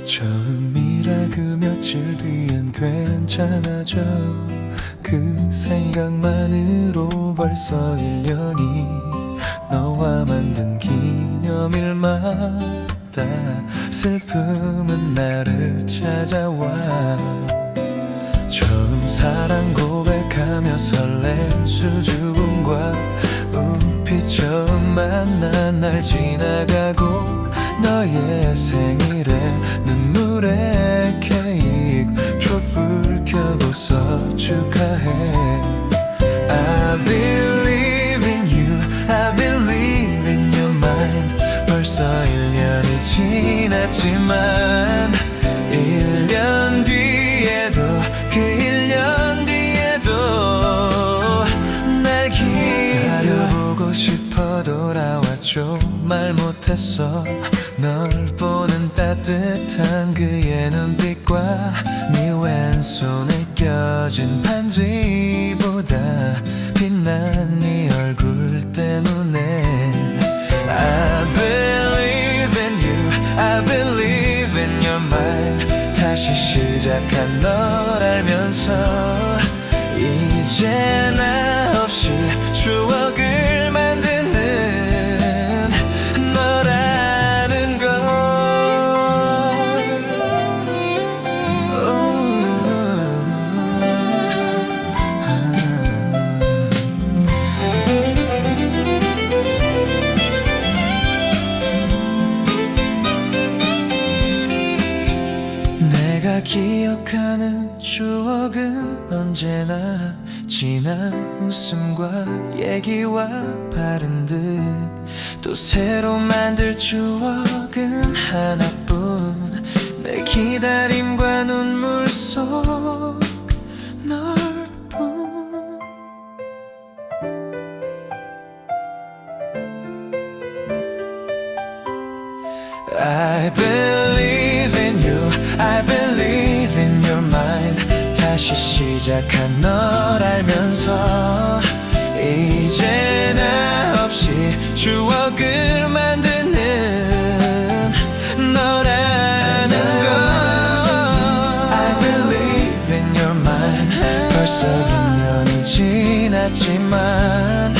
처음이라 그 며칠 뒤엔 괜찮아져. 그 생각만으로 벌써 1년이 너와 만든 기념일마다 슬픔은 나를 찾아와. 처음 사랑 고백하며 설렌 수줍음과 우피 처음 만난 날 지나가고 너의 생일에 눈물의 케이크 촛불 켜고서 축하해. I believe in you, I believe in your mind. 벌써 1년이 지났지만 1년 뒤에도 그 1년 뒤에도 날 기다려보고 싶어. 돌아왔죠. 말 못했어. 널 보는 따뜻한 그의 눈빛과 네 왼손에 껴진 반지보다 빛난 네 얼굴 때문에 I believe in you, I believe in your mind. 다시 시작한 널 알면서 이제 나 없이 추억을 만드는 너라는 걸. 내가 기억하는 추억은 언제나 지난 웃음과 얘기와 바른 듯. 또 새로 만들 추억은 하나뿐. 내 기다림과 눈물 속 너뿐. I believe in you, I believe in your mind. 다시 시작한 널 알면서 이제 나 없이 추억을 만드는 너라는 걸. I believe in your mind. 벌써 2년이 지났지만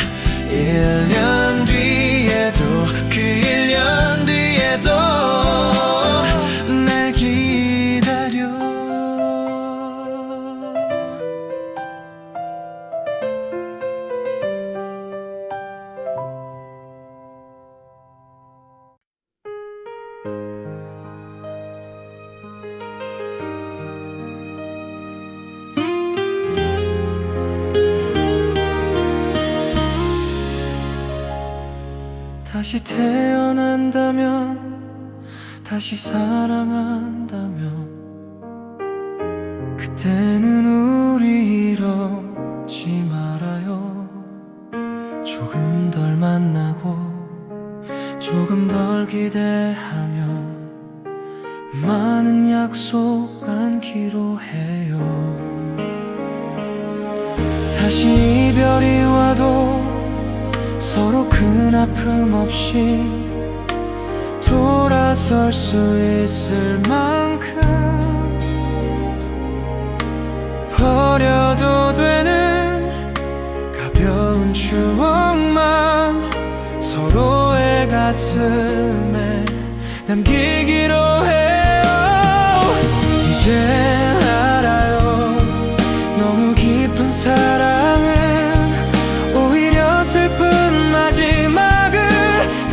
1년 뒤에도 그 1년 뒤에도 날 기다려. 다시 태어난다면, 다시 사랑한다면, 그때는 우리 이러지 말아요. 조금 덜 만나고 조금 덜 기대하며 많은 약속 안기로 해요. 다시 이별이 와도 서로 큰 아픔 없이 돌아설 수 있을 만큼 버려도 되는 가벼운 추억만 서로의 가슴에 남기기로 해요. 이제 알아요. 너무 깊은 사랑은 오히려 슬픈 마지막을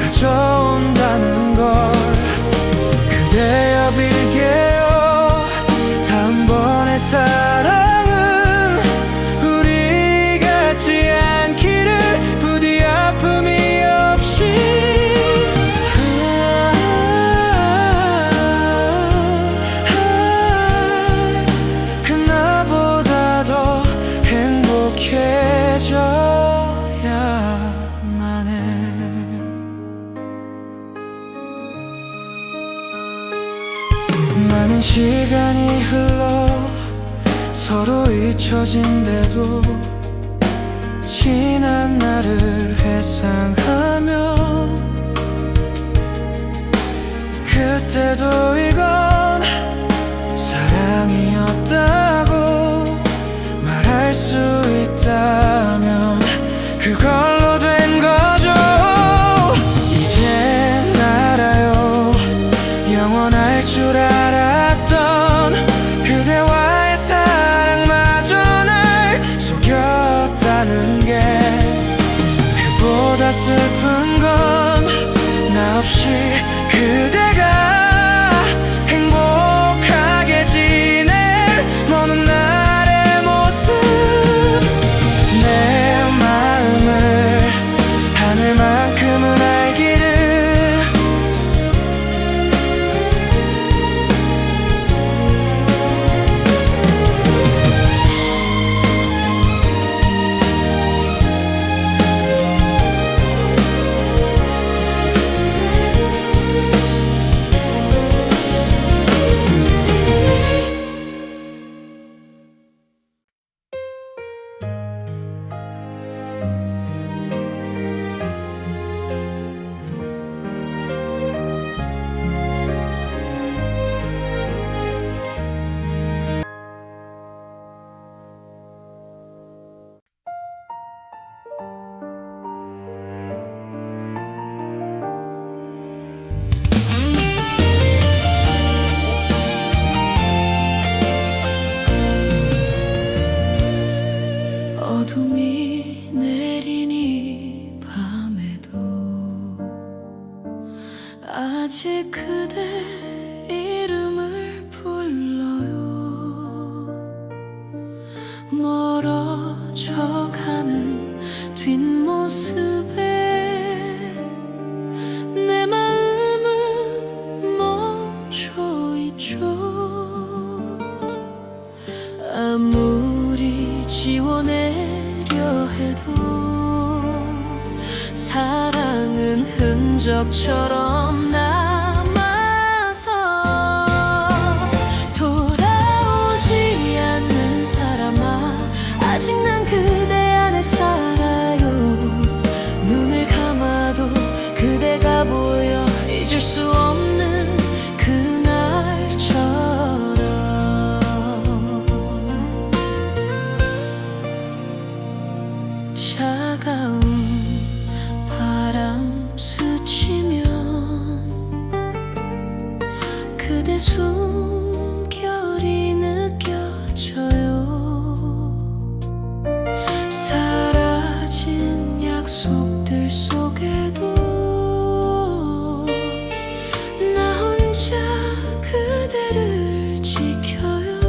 가져온다는 걸 그대여 빌게요. 다음번의 사랑은 우리 같지 않기를, 부디 아픔이 없이. 그나보다 더 행복해져야만 해. 많은 시간이 흘러 서로 잊혀진대도 지난 날을 회상하며 그때도 이건 사랑이었다고 말할 수 있다면 그걸로 된 거죠. 이젠 알아요. 영원할 줄 알았던 그대와의 사랑마저 날 속였다는 게 그보다 슬픈 건 나 없이 그대가 행복하게 지낼 먼 날의 모습. 내 마음을 하늘만큼은 알기를. 어둠이 내린 이 밤에도 아직 그대 이름을 불러요. 멀어져가는 뒷모습에 내 마음은 멈춰있죠. 아무리 지워내려 해도 사랑은 흔적처럼 남아서 돌아오지 않는 사람아, 아직 난 그대 안에 살아요. 눈을 감아도 그대가 보여 잊을 수 없는 그날처럼. 차가운 바람 스치면 그대 숨결이 느껴져요. 사라진 약속들 속에도 나 혼자 그대를 지켜요.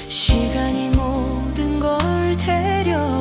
시간이 모든 걸 데려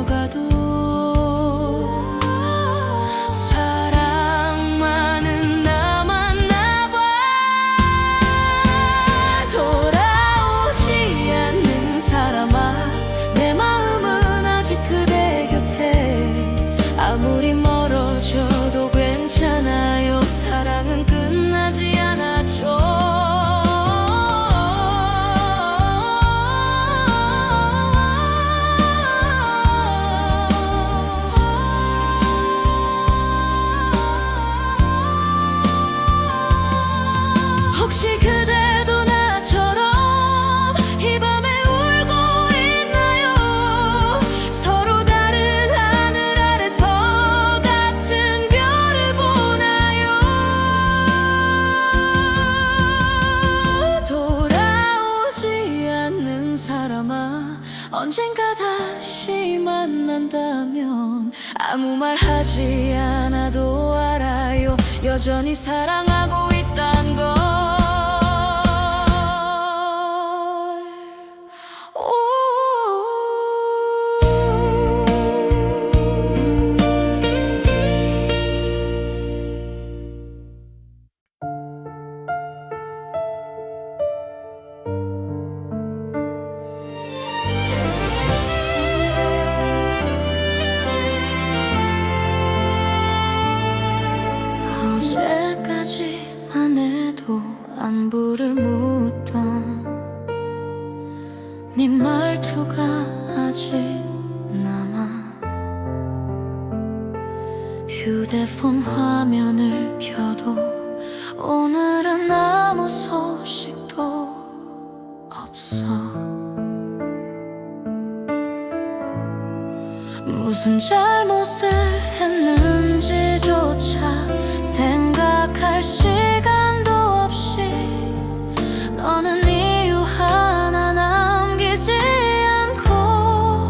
언젠가 다시 만난다면 아무 말 하지 않아도 알아요. 여전히 사랑하고 있단 걸. 어제까지만 해도 안부를 묻던 네 말투가 아직 남아. 휴대폰 화면을 켜도 오늘은 아무 소식도 없어. 무슨 잘못을 했는지조차 생각할 시간도 없이 너는 이유 하나 남기지 않고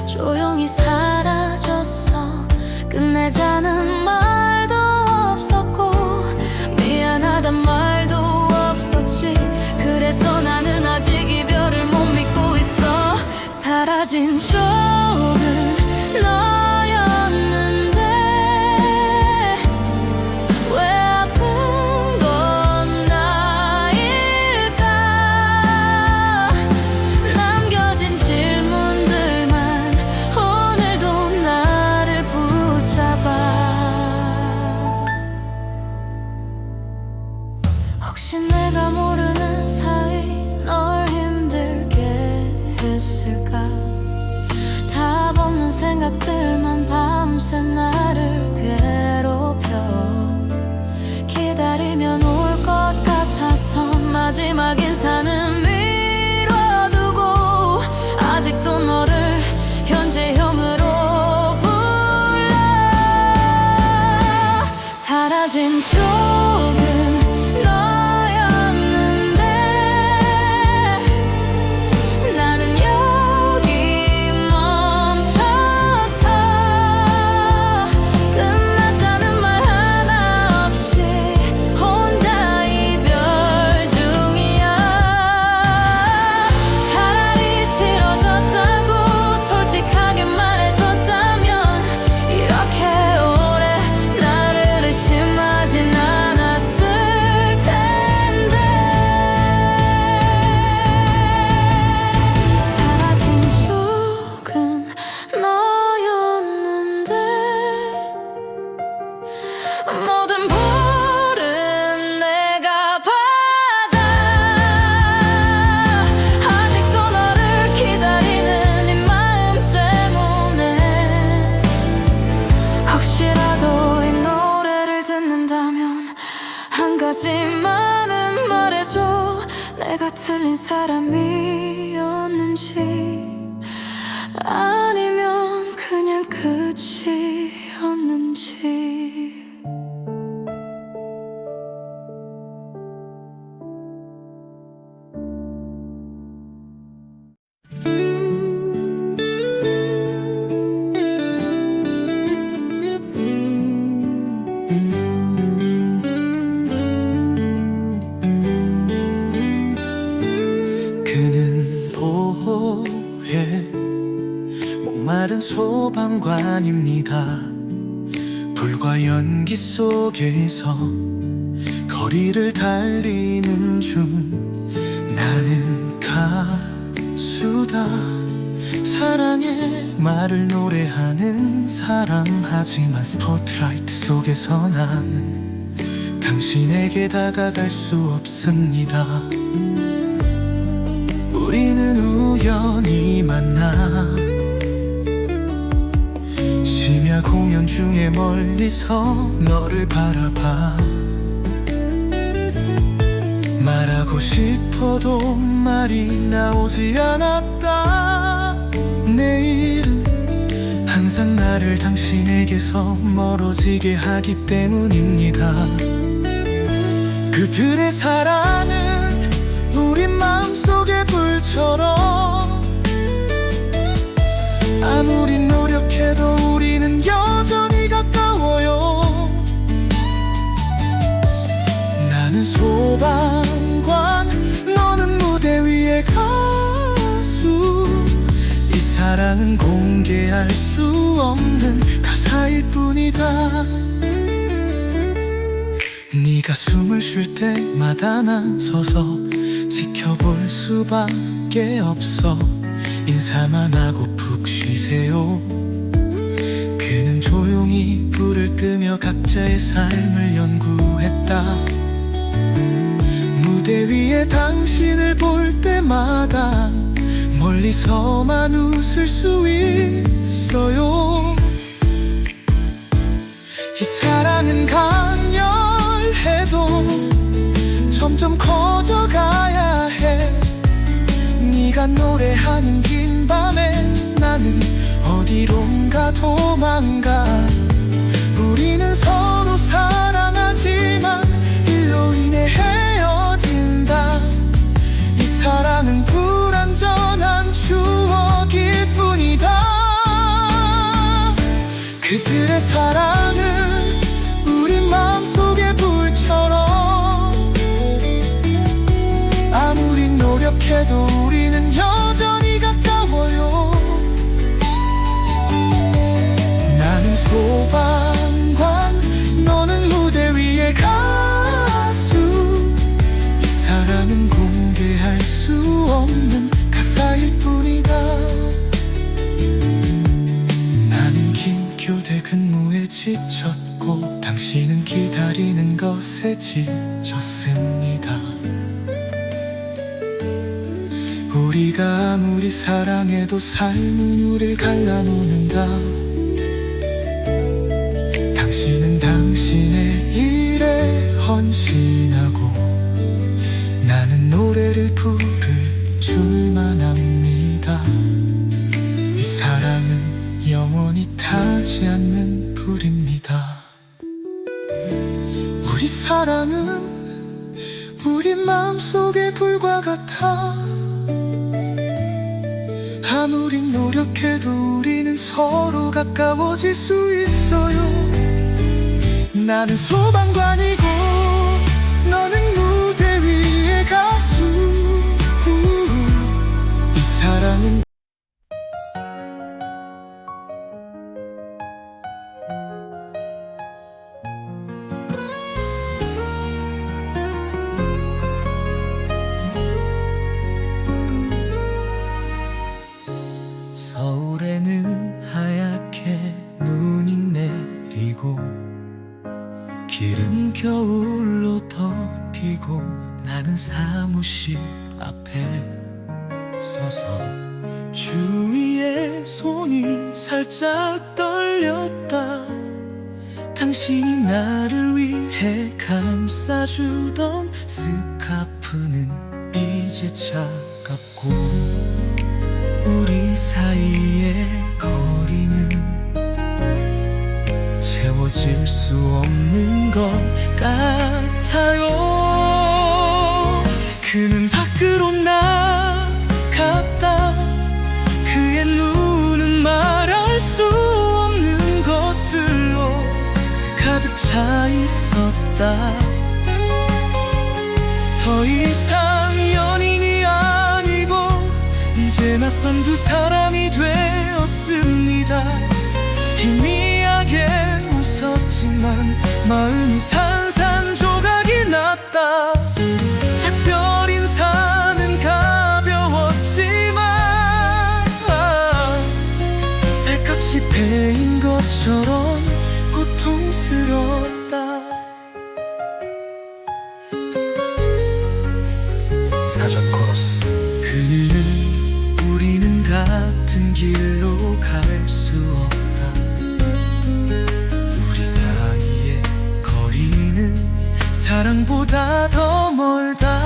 조용히 사라졌어. 끝내자는 말도 없었고 미안하단 말도 없었지. 그래서 나는 아직 이별을 못 믿고 있어. 사라진 쪽은 너였는데 왜 아픈 건 나일까. 남겨진 질문들만 오늘도 나를 붙잡아. 혹시 내가 모르는 사이 널 힘들게 했을까. 답 없는 생각들만 밤새 나를 괴롭혀. 기다리면 올 것 같아서 마지막 인사는 미뤄두고 아직도 너를 현재형으로 불러. 사라진 쪽은 너였는데 나는 여기 멈춰서 끝났다는 말 하나 없이 혼자 이별 중이야. 차라리 싫어졌다고 솔직하게 말해줬다면 이렇게 오래 나를 의심하진 않았을 텐데. 사라진 쪽은 너였는데 모든 볼은 내가 받아. 아직도 너를 기다리는 이 마음 때문에 혹시라도 이 노래를 듣는다면 한 가지만은 말해줘. 내가 틀린 사람이었는지 아니면 그냥 끝이었는지. 그는 보호해 목마른 소방관입니다. 불과 연기 속에서 거리를 달리는 중 나는 가수다. 사랑의 말을 노래하는 사람. 하지만 스포트라이트 속에서 나는 당신에게 다가갈 수 없습니다. 우리는 우연히 만나 심야 공연 중에 멀리서 너를 바라봐. 말하고 싶어도 말이 나오지 않았다. 내일은 항상 나를 당신에게서 멀어지게 하기 때문입니다. 그들의 사랑은 우리 마음속의 불처럼 사랑은 공개할 수 없는 가사일 뿐이다. 네가 숨을 쉴 때마다 난 서서 지켜볼 수밖에 없어. 인사만 하고 푹 쉬세요. 그는 조용히 불을 끄며 각자의 삶을 연구했다. 무대 위에 당신을 볼 때마다 멀리서만 웃을 수 있어요. 이 사랑은 강렬해도 점점 커져가야 해. 네가 노래하는 긴 밤에 나는 어디론가 도망가. 우리는 서로 사랑하지만 일로 인해 헤어진다. 이 사랑은 불완전한 추억일 뿐이다. 그들의 사랑은 우리 마음속의 불처럼 아무리 노력해도 우리는 여전히 가까워요. 나는 소방관, 너는 무대 위의 가수. 이 사랑은 공개할 수 없는 가사일 뿐이다. 나는 긴 교대 근무에 지쳤고 당신은 기다리는 것에 지쳤습니다. 우리가 아무리 사랑해도 삶은 우릴 갈라놓는다. 당신은 당신의 일에 헌신하고 나는 노래를 부를 줄만 압니다. 이 사랑은 영원히 타지 않는 불입니다. 우리 사랑은 우리 마음속의 불과 같아. 아무리 노력해도 우리는 서로 가까워질 수 있어요. 나는 소방관이고 너는 무대 위의 가수. 이 사랑은 서울에는 하얗게 눈이 내리고 길은 겨울로 덮이고 나는 사무실 앞에 서서 주위에 손이 살짝 떨렸다. 당신이 나를 위해 감싸주던 스카프는 이제 차갑고 우리 사이의 거리는 채워질 수 없는 것 같아요. 그는 밖으로 나갔다. 그의 눈은 말할 수 없는 것들로 가득 차 있었다. 더 이상 연인이 아니고 이제 낯선 두 사람이 되었습니다. 희미하게 웃었지만 마음이 산산조각이 났다. 작별 인사는 가벼웠지만 살갗이 베인 것처럼 고통스럽다. 사전 코러스. 그는 우리는 같은 길로 갈 수 없다. 우리 사이의 거리는 사랑보다 더 멀다.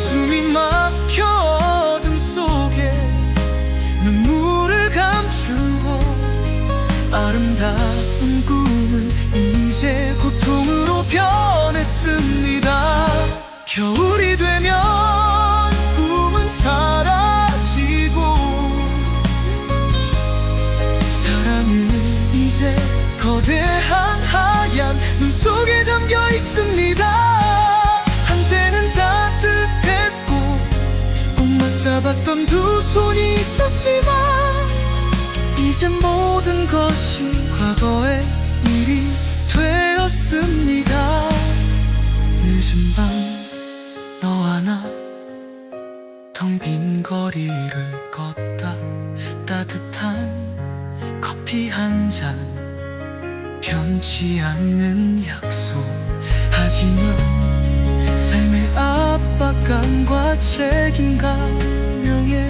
숨이 막혀 어둠 속에 눈물을 감추고 아름다운 꿈은 이제 고통으로 변했습니다. 겨울이 되면 꿈은 사라지고 사랑은 이제 거대한 하얀 눈 속에 잠겨 있습니다. 한때는 따뜻했고 꼭 맞잡았던 두 손이 있었지만 이제 모든 것이 과거의 일이 되었습니다. 늦은 밤 너와 나 텅 빈 거리를 걷다 따뜻한 커피 한 잔 변치 않는 약속. 하지만 삶의 압박감과 책임감명에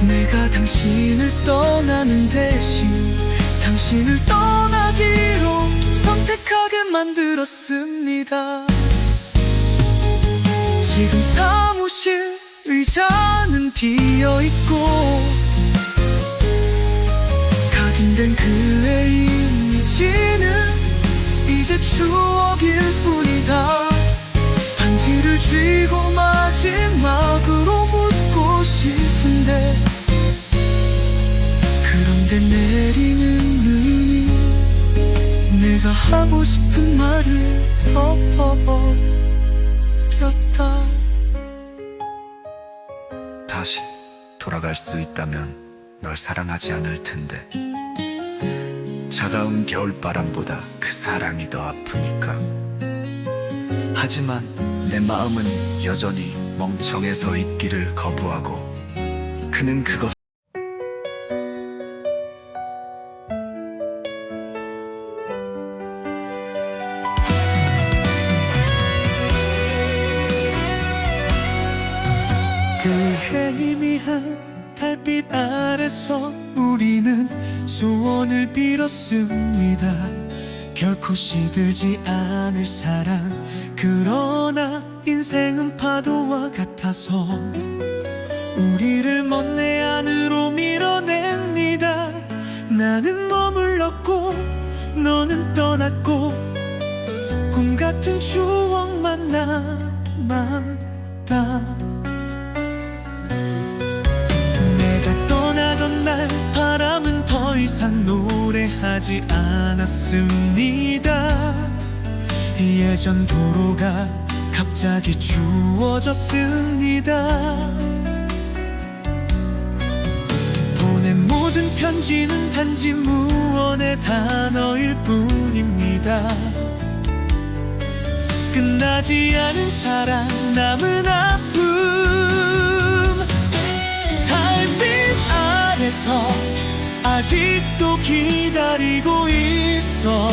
내가 당신을 떠나는 대신 당신을 떠나기로 선택하게 만들었습니다. 지금 사무실 의자는 비어있고 각인된 그의 이미지는 이제 추억일 뿐이다. 반지를 쥐고 마지막으로 묻고 싶은데 그런데 내리는 눈이 내가 하고 싶은 말을 덮어버렸다. 다시 돌아갈 수 있다면 널 사랑하지 않을 텐데 차가운 겨울바람보다 그 사랑이 더 아프니까. 하지만 내 마음은 여전히 멍청해서 있기를 거부하고 그는 그것 그의 희미한 달빛 아래서 우리는 소원을 빌었습니다. 결코 시들지 않을 사랑. 그러나 인생은 파도와 같아서 우리를 먼 내 안으로 밀어냅니다. 나는 머물렀고 너는 떠났고 꿈 같은 추억만 남았다. 내가 떠나던 날 바람은 더 이상 노래하지 않았습니다. 예전 도로가 갑자기 추워졌습니다. 보낸 모든 편지는 단지 무언의 단어일 뿐입니다. 끝나지 않은 사랑, 남은 아픔. 달빛 아래서 아직도 기다리고 있어.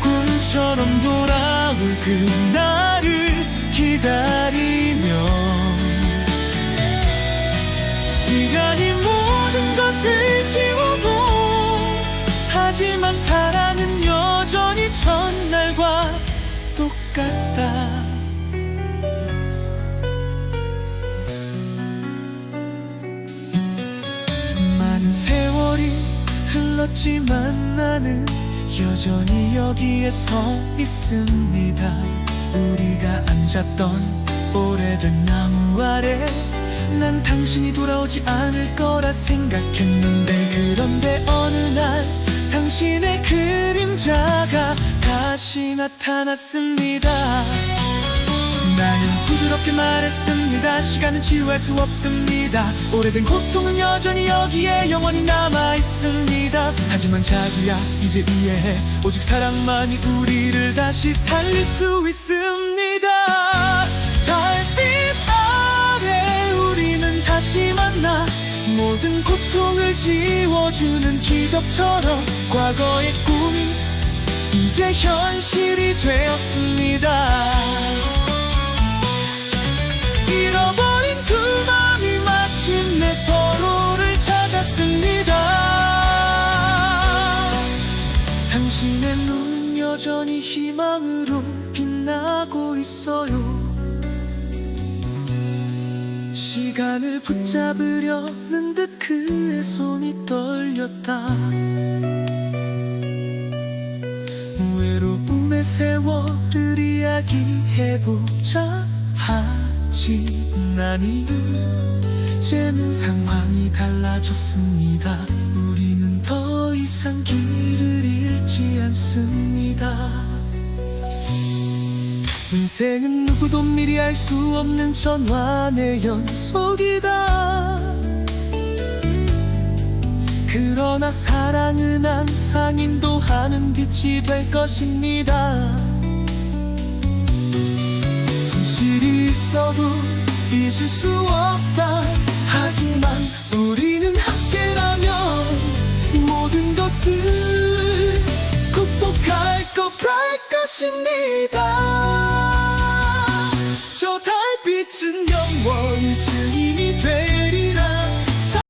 꿈처럼 돌아올 그날을 기다리며 시간이 모든 것을 지워도 하지만 사랑은 여전히 첫날과 똑같다. 많은 세월이 흘렀지만 나는 여전히 여기에 서 있습니다. 우리가 앉았던 오래된 나무 아래 난 당신이 돌아오지 않을 거라 생각했는데 그런데 어느 날 당신의 그림자가 다시 나타났습니다. 나는 부드럽게 말했습니다. 시간은 치유할 수 없습니다. 오래된 고통은 여전히 여기에 영원히 남아있습니다. 하지만 자기야 이제 이해해. 오직 사랑만이 우리를 다시 살릴 수 있습니다. 달빛 아래 우리는 다시 만나 모든 고통을 지워주는 기적처럼 과거의 꿈이 이제 현실이 되었습니다. 잃어버린 두 마음이 마침내 서로를 찾았습니다. 당신의 눈은 여전히 희망으로 빛나고 있어요. 시간을 붙잡으려는 듯 그의 손이 떨렸다. 외로움의 세월을 이야기해보자 하지만 이제는 상황이 달라졌습니다. 우리는 더 이상 길을 잃지 않습니다. 인생은 누구도 미리 알 수 없는 전환의 연속이다. 그러나 사랑은 항상 인도하는 빛이 될 것입니다. 손실이 있어도 잊을 수 없다. 하지만